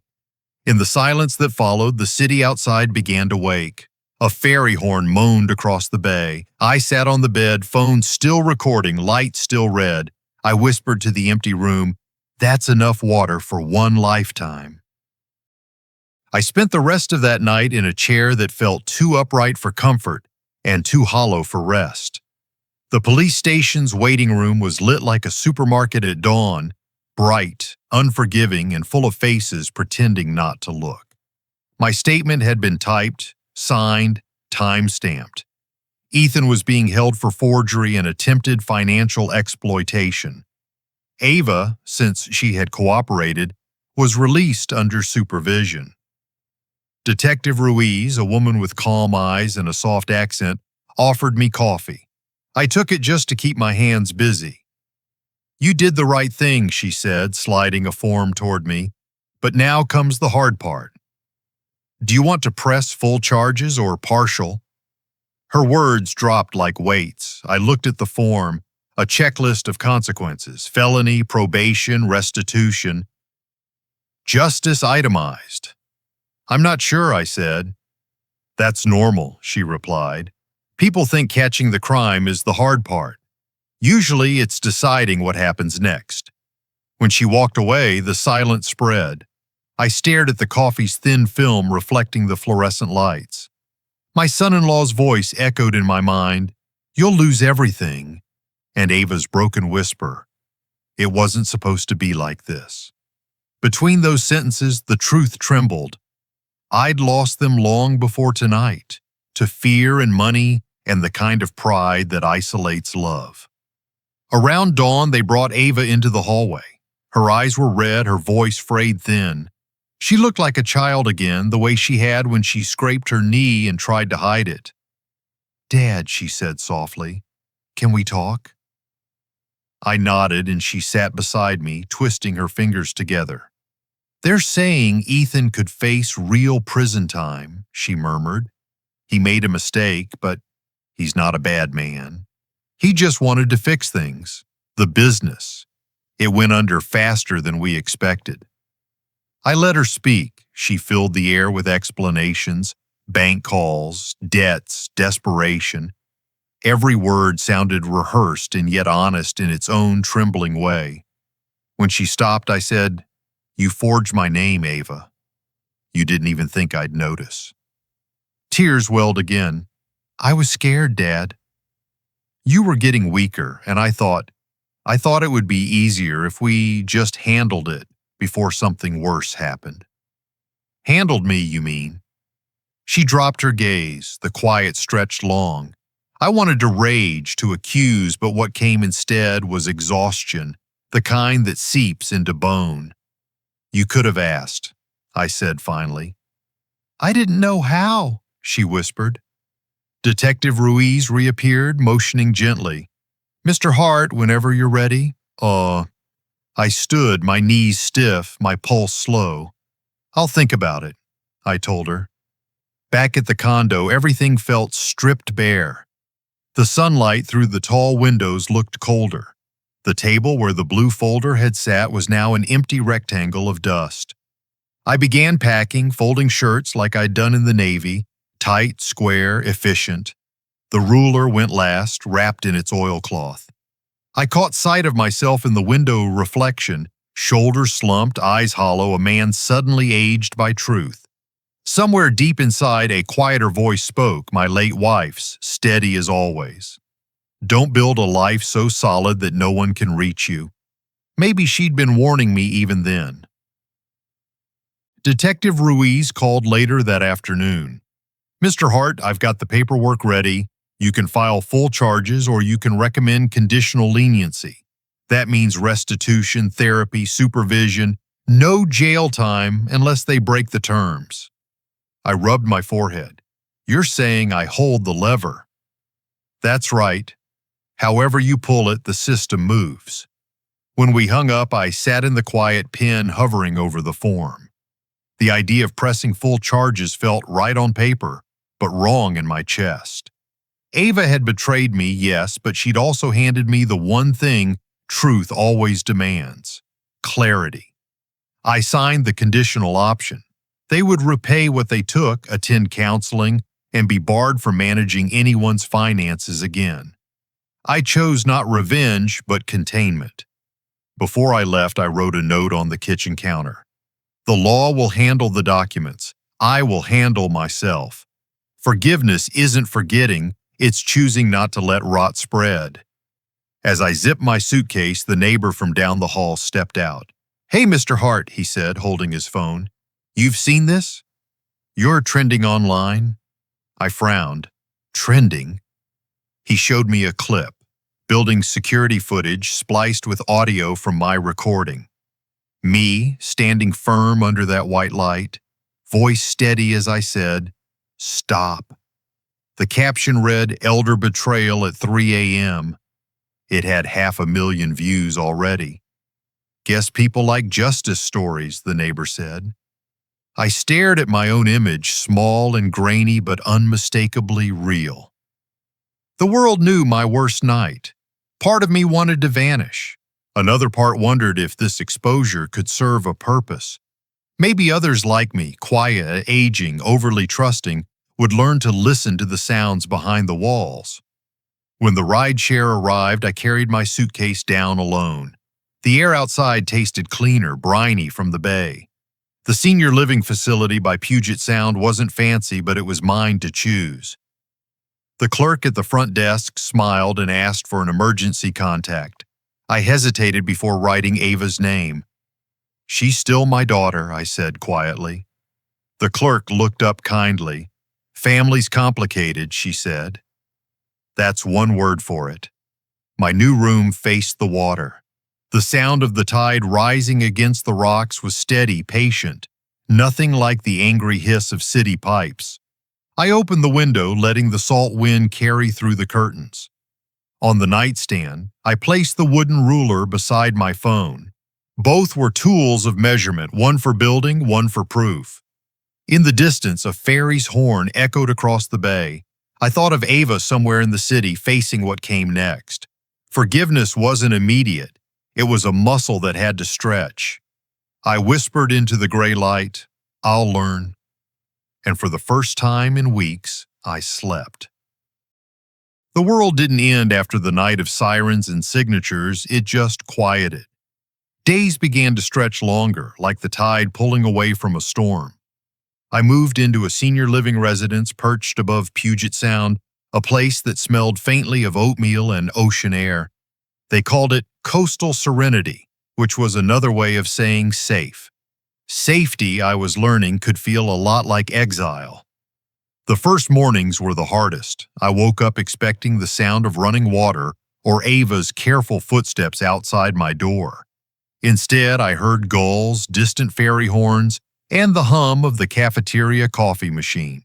In the silence that followed, the city outside began to wake. A ferry horn moaned across the bay. I sat on the bed, phone still recording, light still red. I whispered to the empty room, "That's enough water for one lifetime." I spent the rest of that night in a chair that felt too upright for comfort and too hollow for rest. The police station's waiting room was lit like a supermarket at dawn, bright, unforgiving, and full of faces pretending not to look. My statement had been typed, signed, time-stamped. Ethan was being held for forgery and attempted financial exploitation. Ava, since she had cooperated, was released under supervision. Detective Ruiz, a woman with calm eyes and a soft accent, offered me coffee. I took it just to keep my hands busy. "You did the right thing," she said, sliding a form toward me. "But now comes the hard part. Do you want to press full charges or partial?" Her words dropped like weights. I looked at the form, a checklist of consequences: felony, probation, restitution. Justice itemized. "I'm not sure," I said. "That's normal," she replied. "People think catching the crime is the hard part. Usually it's deciding what happens next." When she walked away, the silence spread. I stared at the coffee's thin film reflecting the fluorescent lights. My son-in-law's voice echoed in my mind, "You'll lose everything," and Ava's broken whisper, "It wasn't supposed to be like this." Between those sentences, the truth trembled. I'd lost them long before tonight, to fear and money and the kind of pride that isolates love. Around dawn, they brought Ava into the hallway. Her eyes were red, her voice frayed thin. She looked like a child again, the way she had when she scraped her knee and tried to hide it. "Dad," she said softly, "can we talk?" I nodded and she sat beside me, twisting her fingers together. They're saying Ethan could face real prison time, she murmured. He made a mistake, but he's not a bad man. He just wanted to fix things. The business. It went under faster than we expected. I let her speak. She filled the air with explanations, bank calls, debts, desperation. Every word sounded rehearsed and yet honest in its own trembling way. When she stopped, I said, "You forged my name, Ava. You didn't even think I'd notice." Tears welled again. "I was scared, Dad." "You were getting weaker, and I thought it would be easier if we just handled it before something worse happened." "Handled me, you mean?" She dropped her gaze. The quiet stretched long. I wanted to rage, to accuse, but what came instead was exhaustion, the kind that seeps into bone. "You could have asked," I said finally. "I didn't know how," she whispered. Detective Ruiz reappeared, motioning gently. "Mr. Hart, whenever you're ready." I stood, my knees stiff, my pulse slow. "I'll think about it," I told her. Back at the condo, everything felt stripped bare. The sunlight through the tall windows looked colder. The table where the blue folder had sat was now an empty rectangle of dust. I began packing, folding shirts like I'd done in the Navy, tight, square, efficient. The ruler went last, wrapped in its oilcloth. I caught sight of myself in the window reflection, shoulders slumped, eyes hollow, a man suddenly aged by truth. Somewhere deep inside, a quieter voice spoke, my late wife's, steady as always. "Don't build a life so solid that no one can reach you." Maybe she'd been warning me even then. Detective Ruiz called later that afternoon. "Mr. Hart, I've got the paperwork ready. You can file full charges or you can recommend conditional leniency. That means restitution, therapy, supervision, no jail time unless they break the terms." I rubbed my forehead. "You're saying I hold the lever." "That's right. However you pull it, the system moves." When we hung up, I sat in the quiet, pen hovering over the form. The idea of pressing full charges felt right on paper, but wrong in my chest. Ava had betrayed me, yes, but she'd also handed me the one thing truth always demands: clarity. I signed the conditional option. They would repay what they took, attend counseling, and be barred from managing anyone's finances again. I chose not revenge, but containment. Before I left, I wrote a note on the kitchen counter. "The law will handle the documents. I will handle myself. Forgiveness isn't forgetting, it's choosing not to let rot spread." As I zipped my suitcase, the neighbor from down the hall stepped out. "Hey, Mr. Hart," he said, holding his phone. "You've seen this? You're trending online." I frowned. "Trending?" He showed me a clip, building security footage spliced with audio from my recording. Me, standing firm under that white light, voice steady as I said, "Stop." The caption read, "Elder Betrayal at 3 a.m. It had 500,000 views already. "Guess people like justice stories," the neighbor said. I stared at my own image, small and grainy but unmistakably real. The world knew my worst night. Part of me wanted to vanish. Another part wondered if this exposure could serve a purpose. Maybe others like me, quiet, aging, overly trusting, would learn to listen to the sounds behind the walls. When the rideshare arrived, I carried my suitcase down alone. The air outside tasted cleaner, briny from the bay. The senior living facility by Puget Sound wasn't fancy, but it was mine to choose. The clerk at the front desk smiled and asked for an emergency contact. I hesitated before writing Ava's name. "She's still my daughter," I said quietly. The clerk looked up kindly. "Family's complicated," she said. That's one word for it. My new room faced the water. The sound of the tide rising against the rocks was steady, patient, nothing like the angry hiss of city pipes. I opened the window, letting the salt wind carry through the curtains. On the nightstand, I placed the wooden ruler beside my phone. Both were tools of measurement, one for building, one for proof. In the distance, a ferry's horn echoed across the bay. I thought of Ava somewhere in the city facing what came next. Forgiveness wasn't immediate. It was a muscle that had to stretch. I whispered into the gray light, "I'll learn." And for the first time in weeks, I slept. The world didn't end after the night of sirens and signatures, it just quieted. Days began to stretch longer, like the tide pulling away from a storm. I moved into a senior living residence perched above Puget Sound, a place that smelled faintly of oatmeal and ocean air. They called it coastal serenity, which was another way of saying safe. Safety, I was learning, could feel a lot like exile. The first mornings were the hardest. I woke up expecting the sound of running water or Ava's careful footsteps outside my door. Instead, I heard gulls, distant ferry horns, and the hum of the cafeteria coffee machine.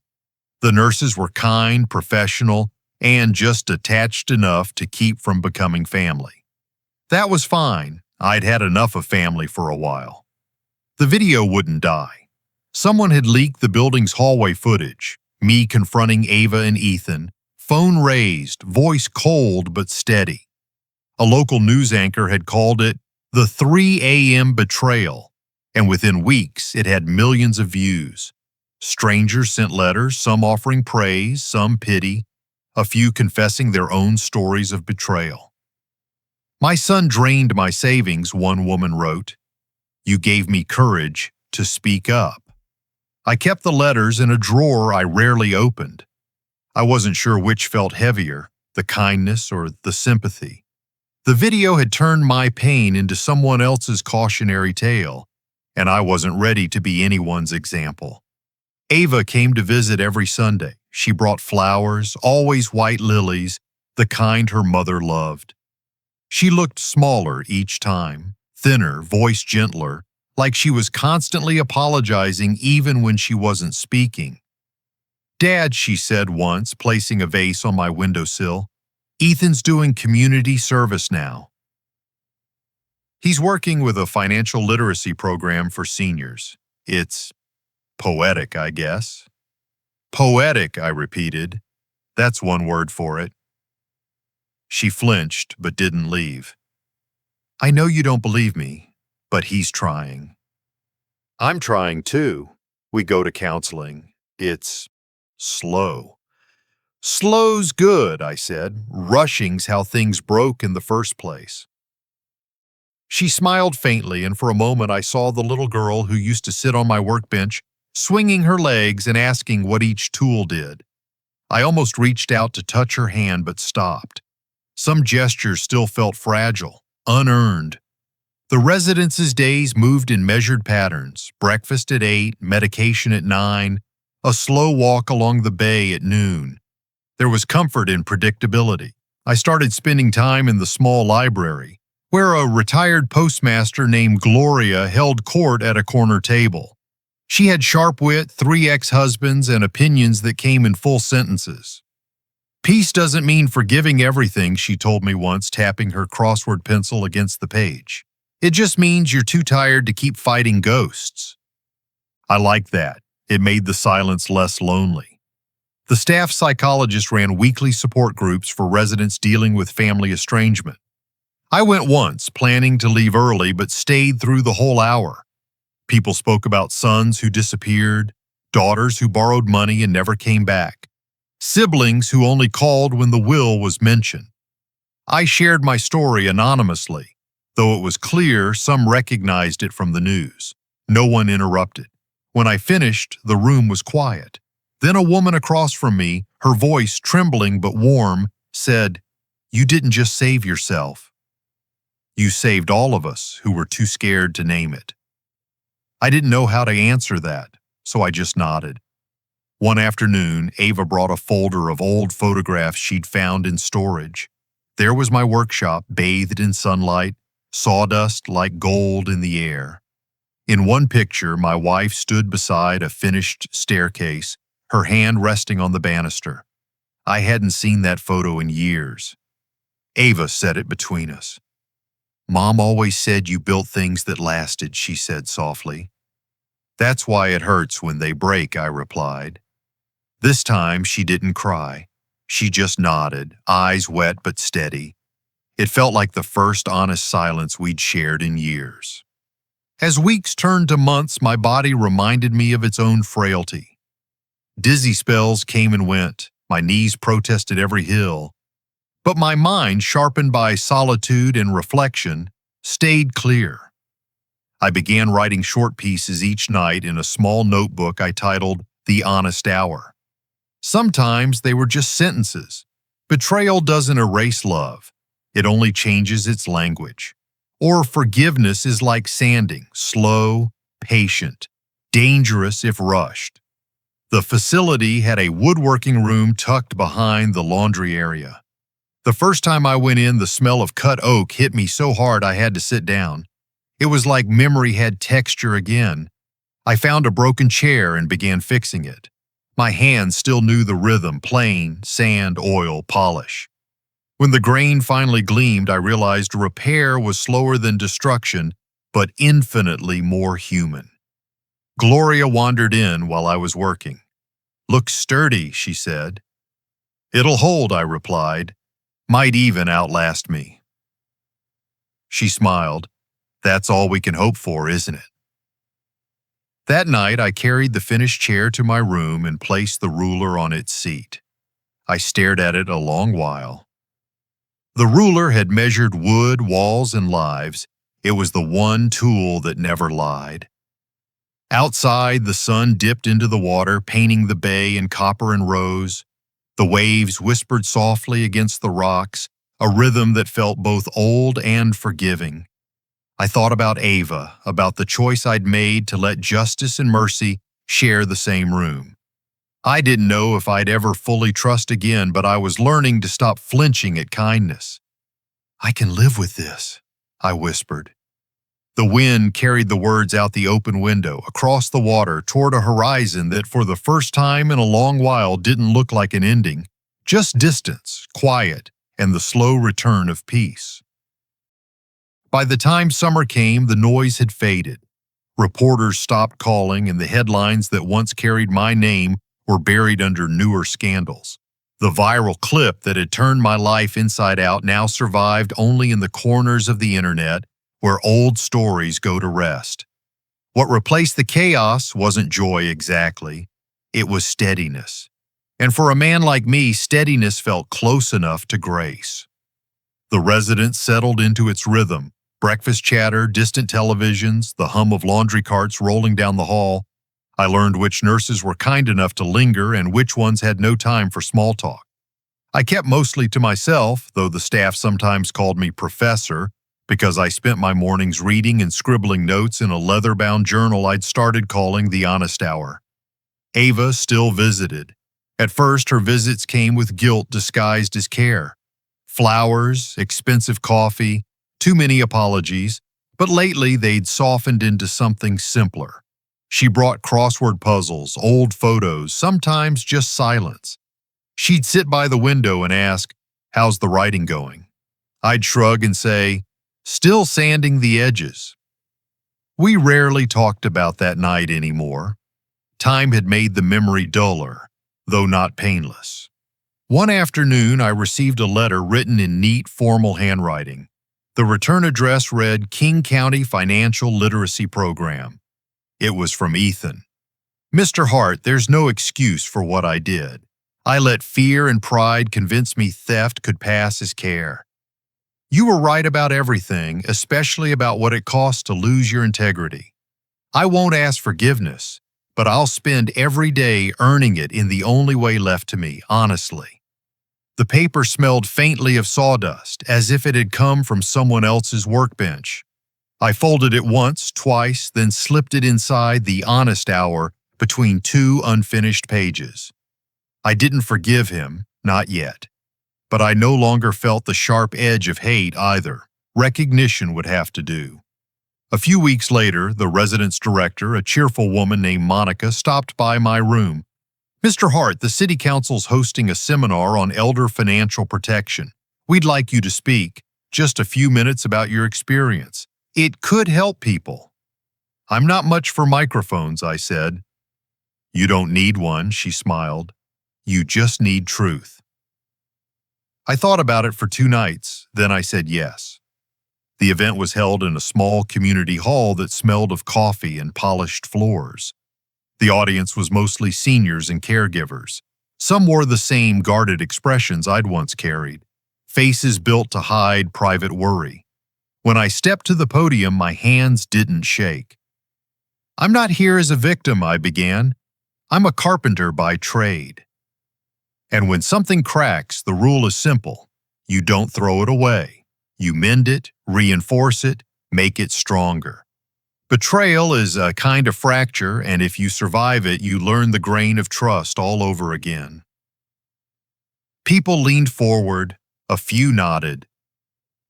The nurses were kind, professional, and just detached enough to keep from becoming family. That was fine. I'd had enough of family for a while. The video wouldn't die. Someone had leaked the building's hallway footage, me confronting Ava and Ethan, phone raised, voice cold but steady. A local news anchor had called it the 3 a.m. betrayal, and within weeks it had millions of views. Strangers sent letters, some offering praise, some pity, a few confessing their own stories of betrayal. "My son drained my savings," one woman wrote. "You gave me courage to speak up." I kept the letters in a drawer I rarely opened. I wasn't sure which felt heavier, the kindness or the sympathy. The video had turned my pain into someone else's cautionary tale, and I wasn't ready to be anyone's example. Ava came to visit every Sunday. She brought flowers, always white lilies, the kind her mother loved. She looked smaller each time, thinner, voice gentler, like she was constantly apologizing even when she wasn't speaking. "Dad," she said once, placing a vase on my windowsill, "Ethan's doing community service now. He's working with a financial literacy program for seniors. It's poetic, I guess." "Poetic," I repeated. "That's one word for it." She flinched but didn't leave. "I know you don't believe me, but he's trying." "I'm trying too." We go to counseling. It's slow. "Slow's good," I said. "Rushing's how things broke in the first place." She smiled faintly, and for a moment I saw the little girl who used to sit on my workbench, swinging her legs and asking what each tool did. I almost reached out to touch her hand but stopped. Some gestures still felt fragile, unearned. The residence's days moved in measured patterns: breakfast at 8, medication at 9, a slow walk along the bay at noon. There was comfort in predictability. I started spending time in the small library, where a retired postmaster named Gloria held court at a corner table. She had sharp wit, 3 ex-husbands, and opinions that came in full sentences. "Peace doesn't mean forgiving everything," she told me once, tapping her crossword pencil against the page. "It just means you're too tired to keep fighting ghosts." I liked that. It made the silence less lonely. The staff psychologist ran weekly support groups for residents dealing with family estrangement. I went once, planning to leave early, but stayed through the whole hour. People spoke about sons who disappeared, daughters who borrowed money and never came back, siblings who only called when the will was mentioned. I shared my story anonymously, though it was clear some recognized it from the news. No one interrupted. When I finished, the room was quiet. Then a woman across from me, her voice trembling but warm, said, "You didn't just save yourself. You saved all of us who were too scared to name it." I didn't know how to answer that, so I just nodded. One afternoon, Ava brought a folder of old photographs she'd found in storage. There was my workshop, bathed in sunlight, sawdust like gold in the air. In one picture, my wife stood beside a finished staircase, her hand resting on the banister. I hadn't seen that photo in years. Ava set it between us. Mom always said you built things that lasted, she said softly. That's why it hurts when they break, I replied. This time she didn't cry. She just nodded, eyes wet but steady. It felt like the first honest silence we'd shared in years. As weeks turned to months, my body reminded me of its own frailty. Dizzy spells came and went. My knees protested every hill. But my mind, sharpened by solitude and reflection, stayed clear. I began writing short pieces each night in a small notebook I titled The Honest Hour. Sometimes they were just sentences. Betrayal doesn't erase love. It only changes its language. Or forgiveness is like sanding, slow, patient, dangerous if rushed. The facility had a woodworking room tucked behind the laundry area. The first time I went in, the smell of cut oak hit me so hard I had to sit down. It was like memory had texture again. I found a broken chair and began fixing it. My hands still knew the rhythm, plain, sand, oil, polish. When the grain finally gleamed, I realized repair was slower than destruction, but infinitely more human. Gloria wandered in while I was working. Looks sturdy, she said. It'll hold, I replied. Might even outlast me. She smiled. That's all we can hope for, isn't it? That night, I carried the finished chair to my room and placed the ruler on its seat. I stared at it a long while. The ruler had measured wood, walls, and lives. It was the one tool that never lied. Outside, the sun dipped into the water, painting the bay in copper and rose. The waves whispered softly against the rocks, a rhythm that felt both old and forgiving. I thought about Ava, about the choice I'd made to let justice and mercy share the same room. I didn't know if I'd ever fully trust again, but I was learning to stop flinching at kindness. I can live with this, I whispered. The wind carried the words out the open window, across the water, toward a horizon that for the first time in a long while didn't look like an ending, just distance, quiet, and the slow return of peace. By the time summer came, the noise had faded. Reporters stopped calling, and the headlines that once carried my name were buried under newer scandals. The viral clip that had turned my life inside out now survived only in the corners of the internet, where old stories go to rest. What replaced the chaos wasn't joy exactly. It was steadiness. And for a man like me, steadiness felt close enough to grace. The residence settled into its rhythm. Breakfast chatter, distant televisions, the hum of laundry carts rolling down the hall. I learned which nurses were kind enough to linger and which ones had no time for small talk. I kept mostly to myself, though the staff sometimes called me professor, because I spent my mornings reading and scribbling notes in a leather-bound journal I'd started calling The Honest Hour. Ava still visited. At first, her visits came with guilt disguised as care. Flowers, expensive coffee, too many apologies, but lately they'd softened into something simpler. She brought crossword puzzles, old photos, sometimes just silence. She'd sit by the window and ask, "How's the writing going?" I'd shrug and say, "Still sanding the edges." We rarely talked about that night anymore. Time had made the memory duller, though not painless. One afternoon, I received a letter written in neat, formal handwriting. The return address read King County Financial Literacy Program. It was from Ethan. "Mr. Hart, there's no excuse for what I did. I let fear and pride convince me theft could pass as care. You were right about everything, especially about what it costs to lose your integrity. I won't ask forgiveness, but I'll spend every day earning it in the only way left to me, honestly." The paper smelled faintly of sawdust, as if it had come from someone else's workbench. I folded it once, twice, then slipped it inside The Honest Hour between two unfinished pages. I didn't forgive him, not yet. But I no longer felt the sharp edge of hate either. Recognition would have to do. A few weeks later, the residence director, a cheerful woman named Monica, stopped by my room. "Mr. Hart, the city council's hosting a seminar on elder financial protection. We'd like you to speak." Just a few minutes about your experience. It could help people. I'm not much for microphones, I said. You don't need one, she smiled. You just need truth. I thought about it for 2 nights, then I said yes. The event was held in a small community hall that smelled of coffee and polished floors. The audience was mostly seniors and caregivers. Some wore the same guarded expressions I'd once carried, faces built to hide private worry. When I stepped to the podium, my hands didn't shake. I'm not here as a victim, I began. I'm a carpenter by trade. And when something cracks, the rule is simple. You don't throw it away. You mend it, reinforce it, make it stronger. Betrayal is a kind of fracture, and if you survive it, you learn the grain of trust all over again. People leaned forward, a few nodded.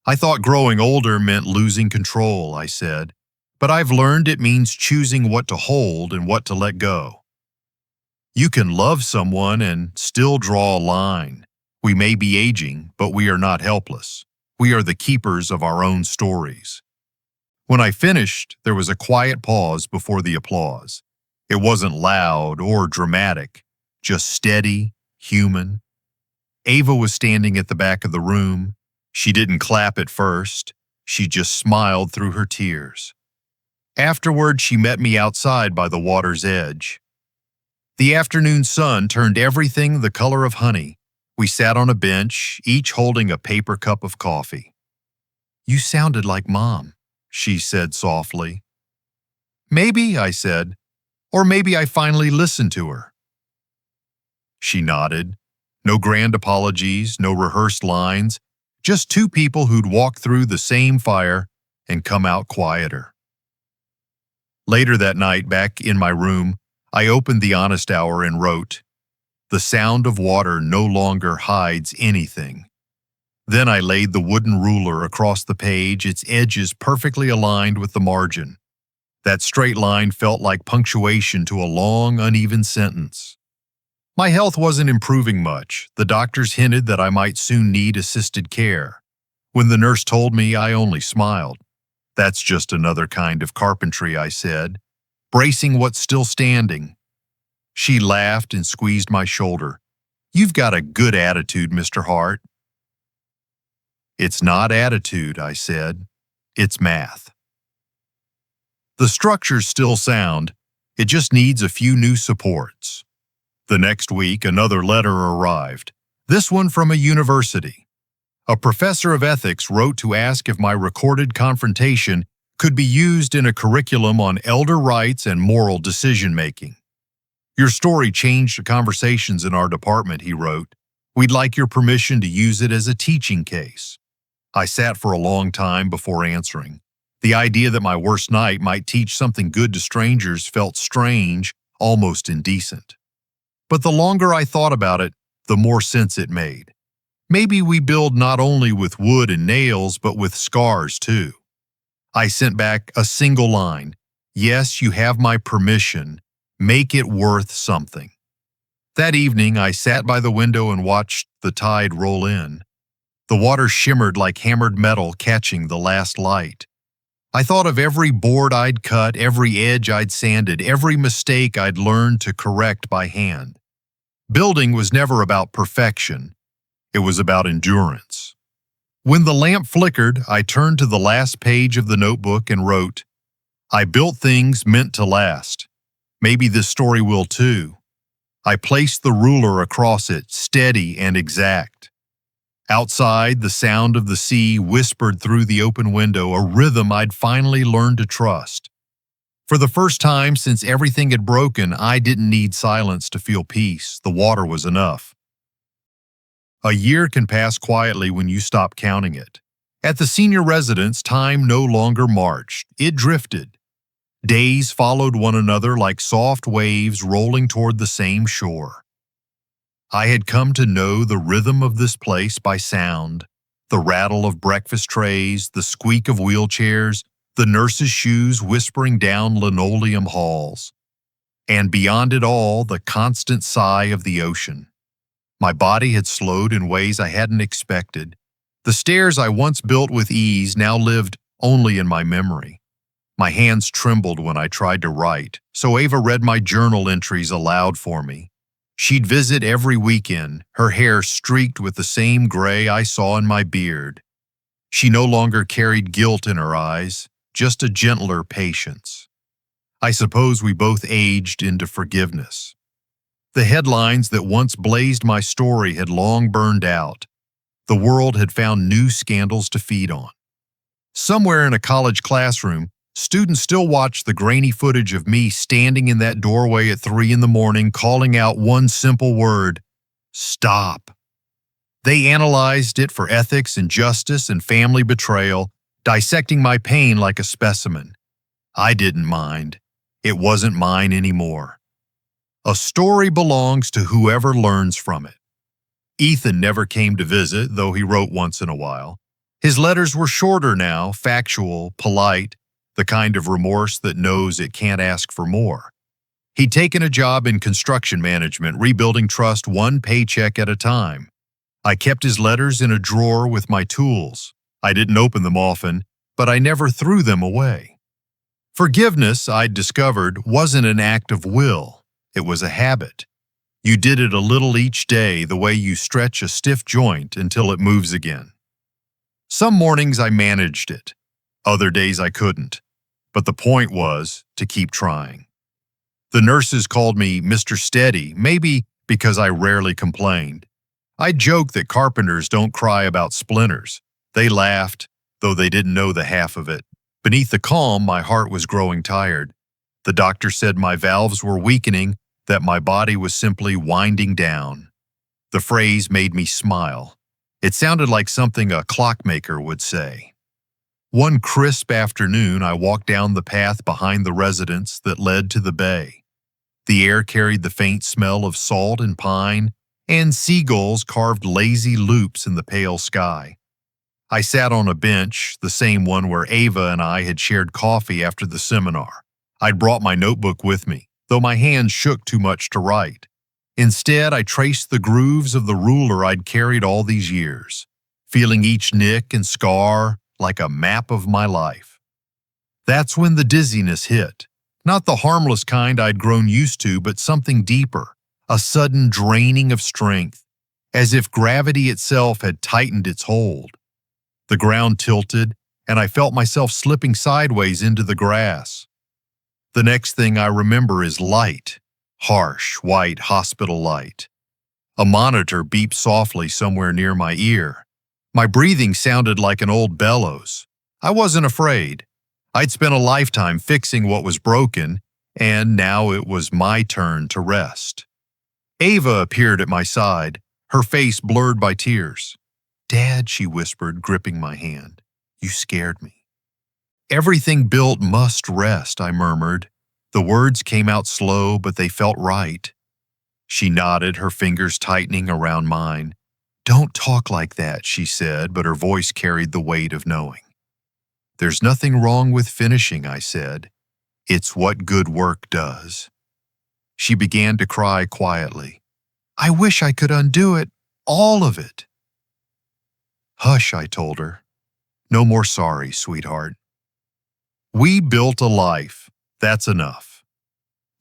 I thought growing older meant losing control, I said, but I've learned it means choosing what to hold and what to let go. You can love someone and still draw a line. We may be aging, but we are not helpless. We are the keepers of our own stories. When I finished, there was a quiet pause before the applause. It wasn't loud or dramatic, just steady, human. Ava was standing at the back of the room. She didn't clap at first. She just smiled through her tears. Afterward, she met me outside by the water's edge. The afternoon sun turned everything the color of honey. We sat on a bench, each holding a paper cup of coffee. You sounded like Mom, she said softly. Maybe, I said, or maybe I finally listened to her. She nodded. No grand apologies, no rehearsed lines, just 2 people who'd walked through the same fire and come out quieter. Later that night, back in my room, I opened the Honest Hour and wrote, "The sound of water no longer hides anything." Then I laid the wooden ruler across the page, its edges perfectly aligned with the margin. That straight line felt like punctuation to a long, uneven sentence. My health wasn't improving much. The doctors hinted that I might soon need assisted care. When the nurse told me, I only smiled. That's just another kind of carpentry, I said, bracing what's still standing. She laughed and squeezed my shoulder. You've got a good attitude, Mr. Hart. It's not attitude, I said. It's math. The structure's still sound. It just needs a few new supports. The next week, another letter arrived, this one from a university. A professor of ethics wrote to ask if my recorded confrontation could be used in a curriculum on elder rights and moral decision-making. Your story changed the conversations in our department, he wrote. We'd like your permission to use it as a teaching case. I sat for a long time before answering. The idea that my worst night might teach something good to strangers felt strange, almost indecent. But the longer I thought about it, the more sense it made. Maybe we build not only with wood and nails, but with scars too. I sent back a single line. Yes, you have my permission. Make it worth something. That evening, I sat by the window and watched the tide roll in. The water shimmered like hammered metal catching the last light. I thought of every board I'd cut, every edge I'd sanded, every mistake I'd learned to correct by hand. Building was never about perfection. It was about endurance. When the lamp flickered, I turned to the last page of the notebook and wrote, I built things meant to last. Maybe this story will too. I placed the ruler across it, steady and exact. Outside, the sound of the sea whispered through the open window, a rhythm I'd finally learned to trust. For the first time since everything had broken, I didn't need silence to feel peace. The water was enough. A year can pass quietly when you stop counting it. At the senior residence, time no longer marched. It drifted. Days followed one another like soft waves rolling toward the same shore. I had come to know the rhythm of this place by sound, the rattle of breakfast trays, the squeak of wheelchairs, the nurses' shoes whispering down linoleum halls. And beyond it all, the constant sigh of the ocean. My body had slowed in ways I hadn't expected. The stairs I once built with ease now lived only in my memory. My hands trembled when I tried to write, so Ava read my journal entries aloud for me. She'd visit every weekend, her hair streaked with the same gray I saw in my beard. She no longer carried guilt in her eyes, just a gentler patience. I suppose we both aged into forgiveness. The headlines that once blazed my story had long burned out. The world had found new scandals to feed on. Somewhere in a college classroom, students still watch the grainy footage of me standing in that doorway at 3 in the morning calling out one simple word: stop. They analyzed it for ethics and justice and family betrayal, dissecting my pain like a specimen. I didn't mind. It wasn't mine anymore. A story belongs to whoever learns from it. Ethan never came to visit, though he wrote once in a while. His letters were shorter now, factual, polite, the kind of remorse that knows it can't ask for more. He'd taken a job in construction management, rebuilding trust one paycheck at a time. I kept his letters in a drawer with my tools. I didn't open them often, but I never threw them away. Forgiveness, I'd discovered, wasn't an act of will. It was a habit. You did it a little each day, the way you stretch a stiff joint until it moves again. Some mornings I managed it. Other days I couldn't. But the point was to keep trying. The nurses called me Mr. Steady, maybe because I rarely complained. I joked that carpenters don't cry about splinters. They laughed, though they didn't know the half of it. Beneath the calm, my heart was growing tired. The doctor said my valves were weakening, that my body was simply winding down. The phrase made me smile. It sounded like something a clockmaker would say. One crisp afternoon, I walked down the path behind the residence that led to the bay. The air carried the faint smell of salt and pine, and seagulls carved lazy loops in the pale sky. I sat on a bench, the same one where Ava and I had shared coffee after the seminar. I'd brought my notebook with me, though my hands shook too much to write. Instead, I traced the grooves of the ruler I'd carried all these years, feeling each nick and scar like a map of my life. That's when the dizziness hit. Not the harmless kind I'd grown used to, but something deeper, a sudden draining of strength, as if gravity itself had tightened its hold. The ground tilted, and I felt myself slipping sideways into the grass. The next thing I remember is light, harsh, white hospital light. A monitor beeped softly somewhere near my ear. My breathing sounded like an old bellows. I wasn't afraid. I'd spent a lifetime fixing what was broken, and now it was my turn to rest. Ava appeared at my side, her face blurred by tears. "Dad," she whispered, gripping my hand, "you scared me." "Everything built must rest," I murmured. The words came out slow, but they felt right. She nodded, her fingers tightening around mine. "Don't talk like that," she said, but her voice carried the weight of knowing. "There's nothing wrong with finishing," I said. "It's what good work does." She began to cry quietly. "I wish I could undo it, all of it." "Hush," I told her. "No more sorry, sweetheart. We built a life. That's enough."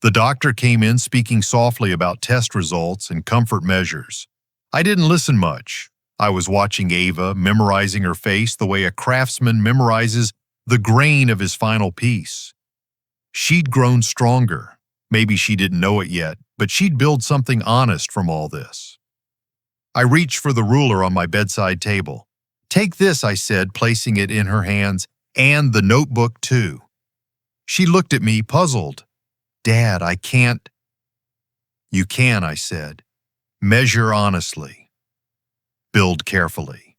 The doctor came in speaking softly about test results and comfort measures. I didn't listen much. I was watching Ava, memorizing her face the way a craftsman memorizes the grain of his final piece. She'd grown stronger. Maybe she didn't know it yet, but she'd built something honest from all this. I reached for the ruler on my bedside table. "Take this," I said, placing it in her hands, "and the notebook too." She looked at me, puzzled. "Dad, I can't." "You can," I said. "Measure honestly. Build carefully."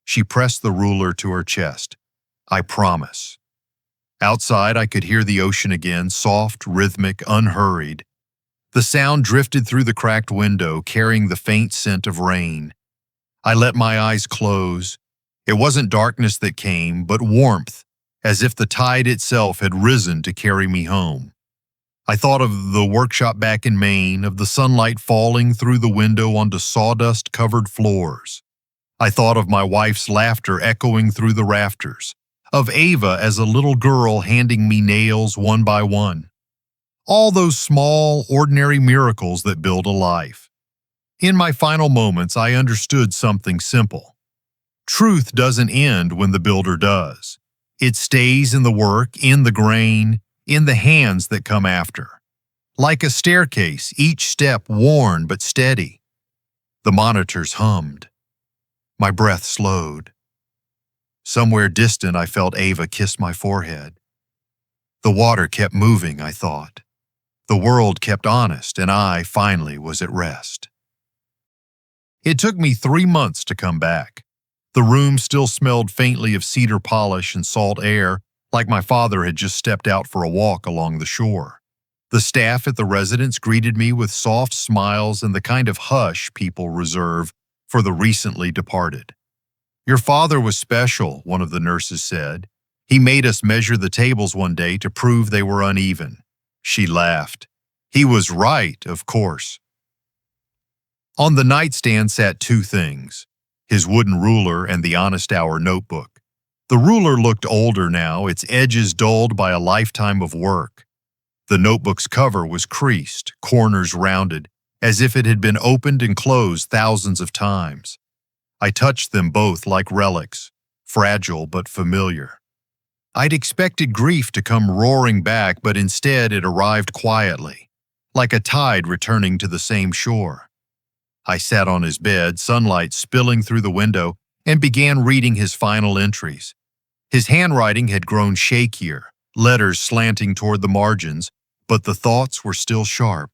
She pressed the ruler to her chest. "I promise." Outside, I could hear the ocean again, soft, rhythmic, unhurried. The sound drifted through the cracked window, carrying the faint scent of rain. I let my eyes close. It wasn't darkness that came, but warmth, as if the tide itself had risen to carry me home. I thought of the workshop back in Maine, of the sunlight falling through the window onto sawdust-covered floors. I thought of my wife's laughter echoing through the rafters, of Ava as a little girl handing me nails one by one. All those small, ordinary miracles that build a life. In my final moments, I understood something simple. Truth doesn't end when the builder does. It stays in the work, in the grain, in the hands that come after. Like a staircase, each step worn but steady. The monitors hummed. My breath slowed. Somewhere distant, I felt Ava kiss my forehead. The water kept moving, I thought. The world kept honest, and I, finally, was at rest. It took me 3 months to come back. The room still smelled faintly of cedar polish and salt air, like my father had just stepped out for a walk along the shore. The staff at the residence greeted me with soft smiles and the kind of hush people reserve for the recently departed. "Your father was special," one of the nurses said. "He made us measure the tables one day to prove they were uneven." She laughed. "He was right, of course." On the nightstand sat 2 things: his wooden ruler and the Honest Hour notebook. The ruler looked older now, its edges dulled by a lifetime of work. The notebook's cover was creased, corners rounded, as if it had been opened and closed thousands of times. I touched them both like relics, fragile but familiar. I'd expected grief to come roaring back, but instead it arrived quietly, like a tide returning to the same shore. I sat on his bed, sunlight spilling through the window, and began reading his final entries. His handwriting had grown shakier, letters slanting toward the margins, but the thoughts were still sharp.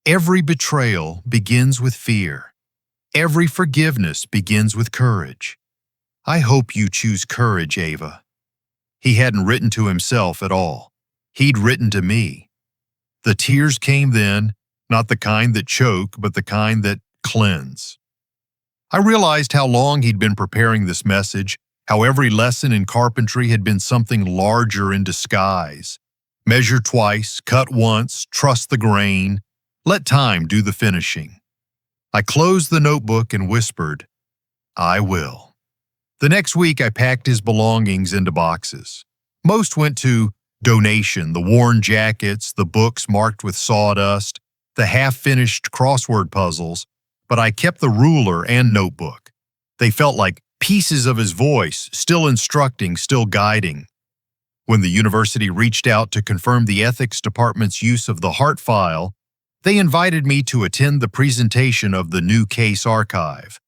Every betrayal begins with fear. Every forgiveness begins with courage. I hope you choose courage, Ava. He hadn't written to himself at all. He'd written to me. The tears came then, not the kind that choke, but the kind that cleanse. I realized how long he'd been preparing this message, how every lesson in carpentry had been something larger in disguise. Measure twice, cut once, trust the grain, let time do the finishing. I closed the notebook and whispered, "I will." The next week I packed his belongings into boxes. Most went to donation: the worn jackets, the books marked with sawdust, the half-finished crossword puzzles, but I kept the ruler and notebook. They felt like pieces of his voice, still instructing, still guiding. When the university reached out to confirm the ethics department's use of the Heart file, they invited me to attend the presentation of the new case archive.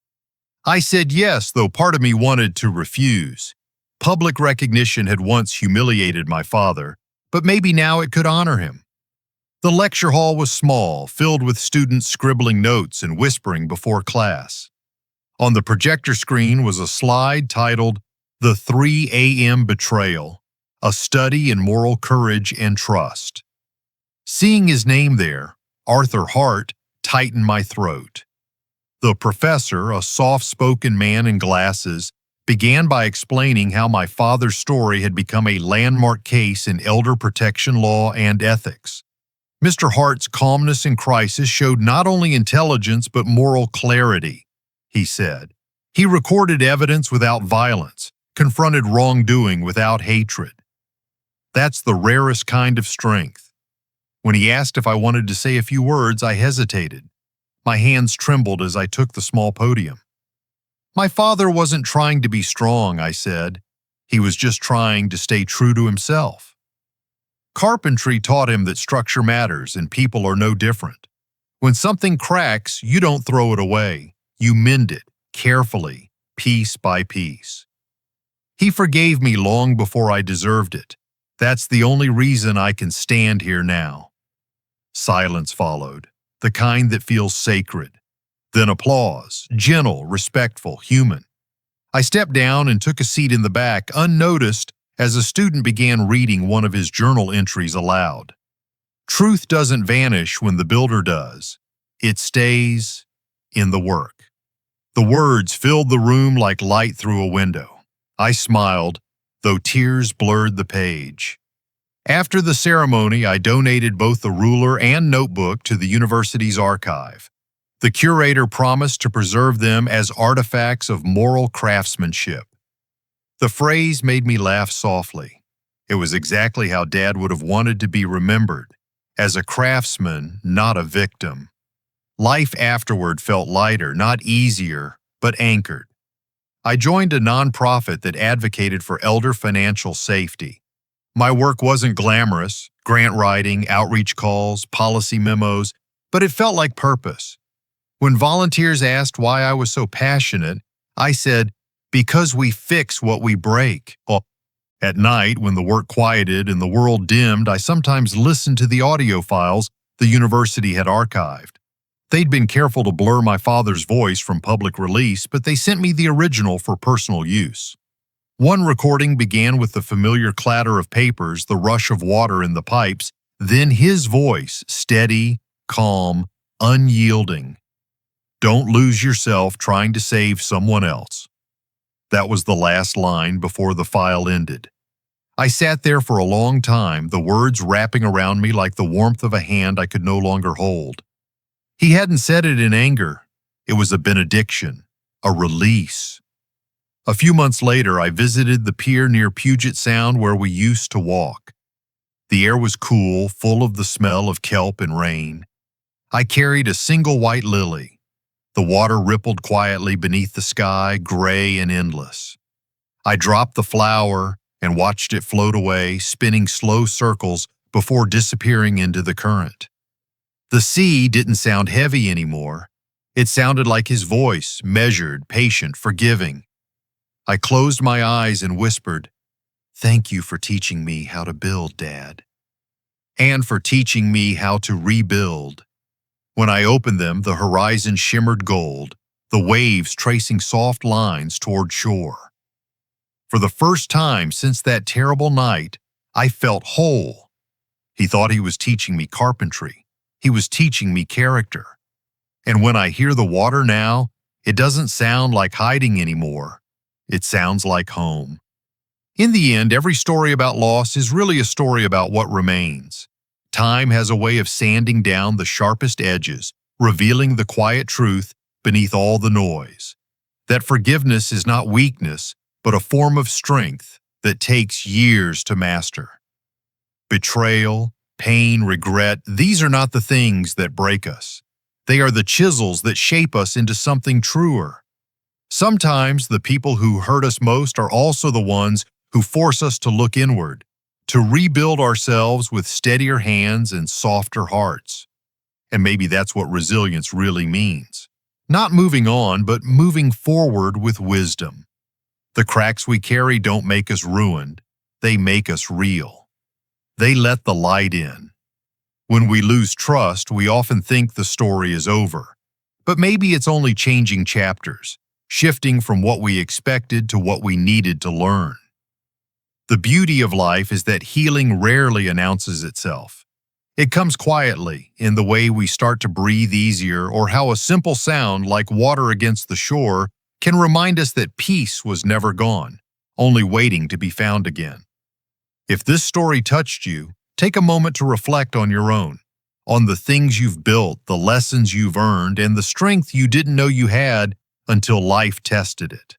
I said yes, though part of me wanted to refuse. Public recognition had once humiliated my father, but maybe now it could honor him. The lecture hall was small, filled with students scribbling notes and whispering before class. On the projector screen was a slide titled "The 3 a.m. Betrayal, a Study in Moral Courage and Trust." Seeing his name there, Arthur Hart, tightened my throat. The professor, a soft-spoken man in glasses, began by explaining how my father's story had become a landmark case in elder protection law and ethics. Mr. Hart's calmness in crisis showed not only intelligence but moral clarity, he said. He recorded evidence without violence, confronted wrongdoing without hatred. That's the rarest kind of strength. When he asked if I wanted to say a few words, I hesitated. My hands trembled as I took the small podium. My father wasn't trying to be strong, I said. He was just trying to stay true to himself. Carpentry taught him that structure matters and people are no different. When something cracks, you don't throw it away. You mend it, carefully, piece by piece. He forgave me long before I deserved it. That's the only reason I can stand here now. Silence followed, the kind that feels sacred. Then applause, gentle, respectful, human. I stepped down and took a seat in the back, unnoticed, as a student began reading one of his journal entries aloud. Truth doesn't vanish when the builder does. It stays in the work. The words filled the room like light through a window. I smiled, though tears blurred the page. After the ceremony, I donated both the ruler and notebook to the university's archive. The curator promised to preserve them as artifacts of moral craftsmanship. The phrase made me laugh softly. It was exactly how Dad would have wanted to be remembered, as a craftsman, not a victim. Life afterward felt lighter, not easier, but anchored. I joined a nonprofit that advocated for elder financial safety. My work wasn't glamorous, grant writing, outreach calls, policy memos, but it felt like purpose. When volunteers asked why I was so passionate, I said, because we fix what we break. At night, when the work quieted and the world dimmed, I sometimes listened to the audio files the university had archived. They'd been careful to blur my father's voice from public release, but they sent me the original for personal use. One recording began with the familiar clatter of papers, the rush of water in the pipes, then his voice, steady, calm, unyielding. Don't lose yourself trying to save someone else. That was the last line before the file ended. I sat there for a long time, the words wrapping around me like the warmth of a hand I could no longer hold. He hadn't said it in anger. It was a benediction, a release. A few months later, I visited the pier near Puget Sound where we used to walk. The air was cool, full of the smell of kelp and rain. I carried a single white lily. The water rippled quietly beneath the sky, gray and endless. I dropped the flower and watched it float away, spinning slow circles before disappearing into the current. The sea didn't sound heavy anymore. It sounded like his voice, measured, patient, forgiving. I closed my eyes and whispered, "Thank you for teaching me how to build, Dad. And for teaching me how to rebuild." When I opened them, the horizon shimmered gold, the waves tracing soft lines toward shore. For the first time since that terrible night, I felt whole. He thought he was teaching me carpentry. He was teaching me character. And when I hear the water now, it doesn't sound like hiding anymore. It sounds like home. In the end, every story about loss is really a story about what remains. Time has a way of sanding down the sharpest edges, revealing the quiet truth beneath all the noise. That forgiveness is not weakness, but a form of strength that takes years to master. Betrayal, pain, regret, these are not the things that break us. They are the chisels that shape us into something truer. Sometimes the people who hurt us most are also the ones who force us to look inward, to rebuild ourselves with steadier hands and softer hearts. And maybe that's what resilience really means. Not moving on, but moving forward with wisdom. The cracks we carry don't make us ruined. They make us real. They let the light in. When we lose trust, we often think the story is over. But maybe it's only changing chapters, shifting from what we expected to what we needed to learn. The beauty of life is that healing rarely announces itself. It comes quietly, in the way we start to breathe easier, or how a simple sound like water against the shore can remind us that peace was never gone, only waiting to be found again. If this story touched you, take a moment to reflect on your own, on the things you've built, the lessons you've earned, and the strength you didn't know you had until life tested it.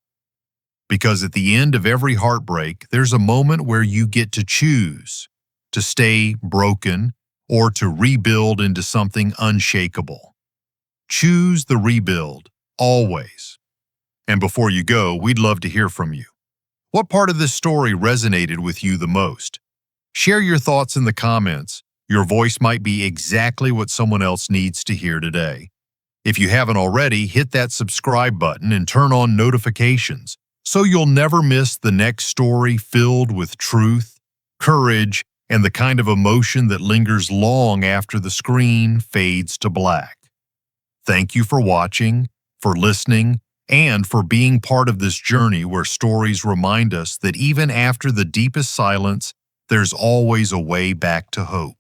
Because at the end of every heartbreak, there's a moment where you get to choose to stay broken or to rebuild into something unshakable. Choose the rebuild, always. And before you go, we'd love to hear from you. What part of this story resonated with you the most? Share your thoughts in the comments. Your voice might be exactly what someone else needs to hear today. If you haven't already, hit that subscribe button and turn on notifications so you'll never miss the next story filled with truth, courage, and the kind of emotion that lingers long after the screen fades to black. Thank you for watching, for listening, and for being part of this journey where stories remind us that even after the deepest silence, there's always a way back to hope.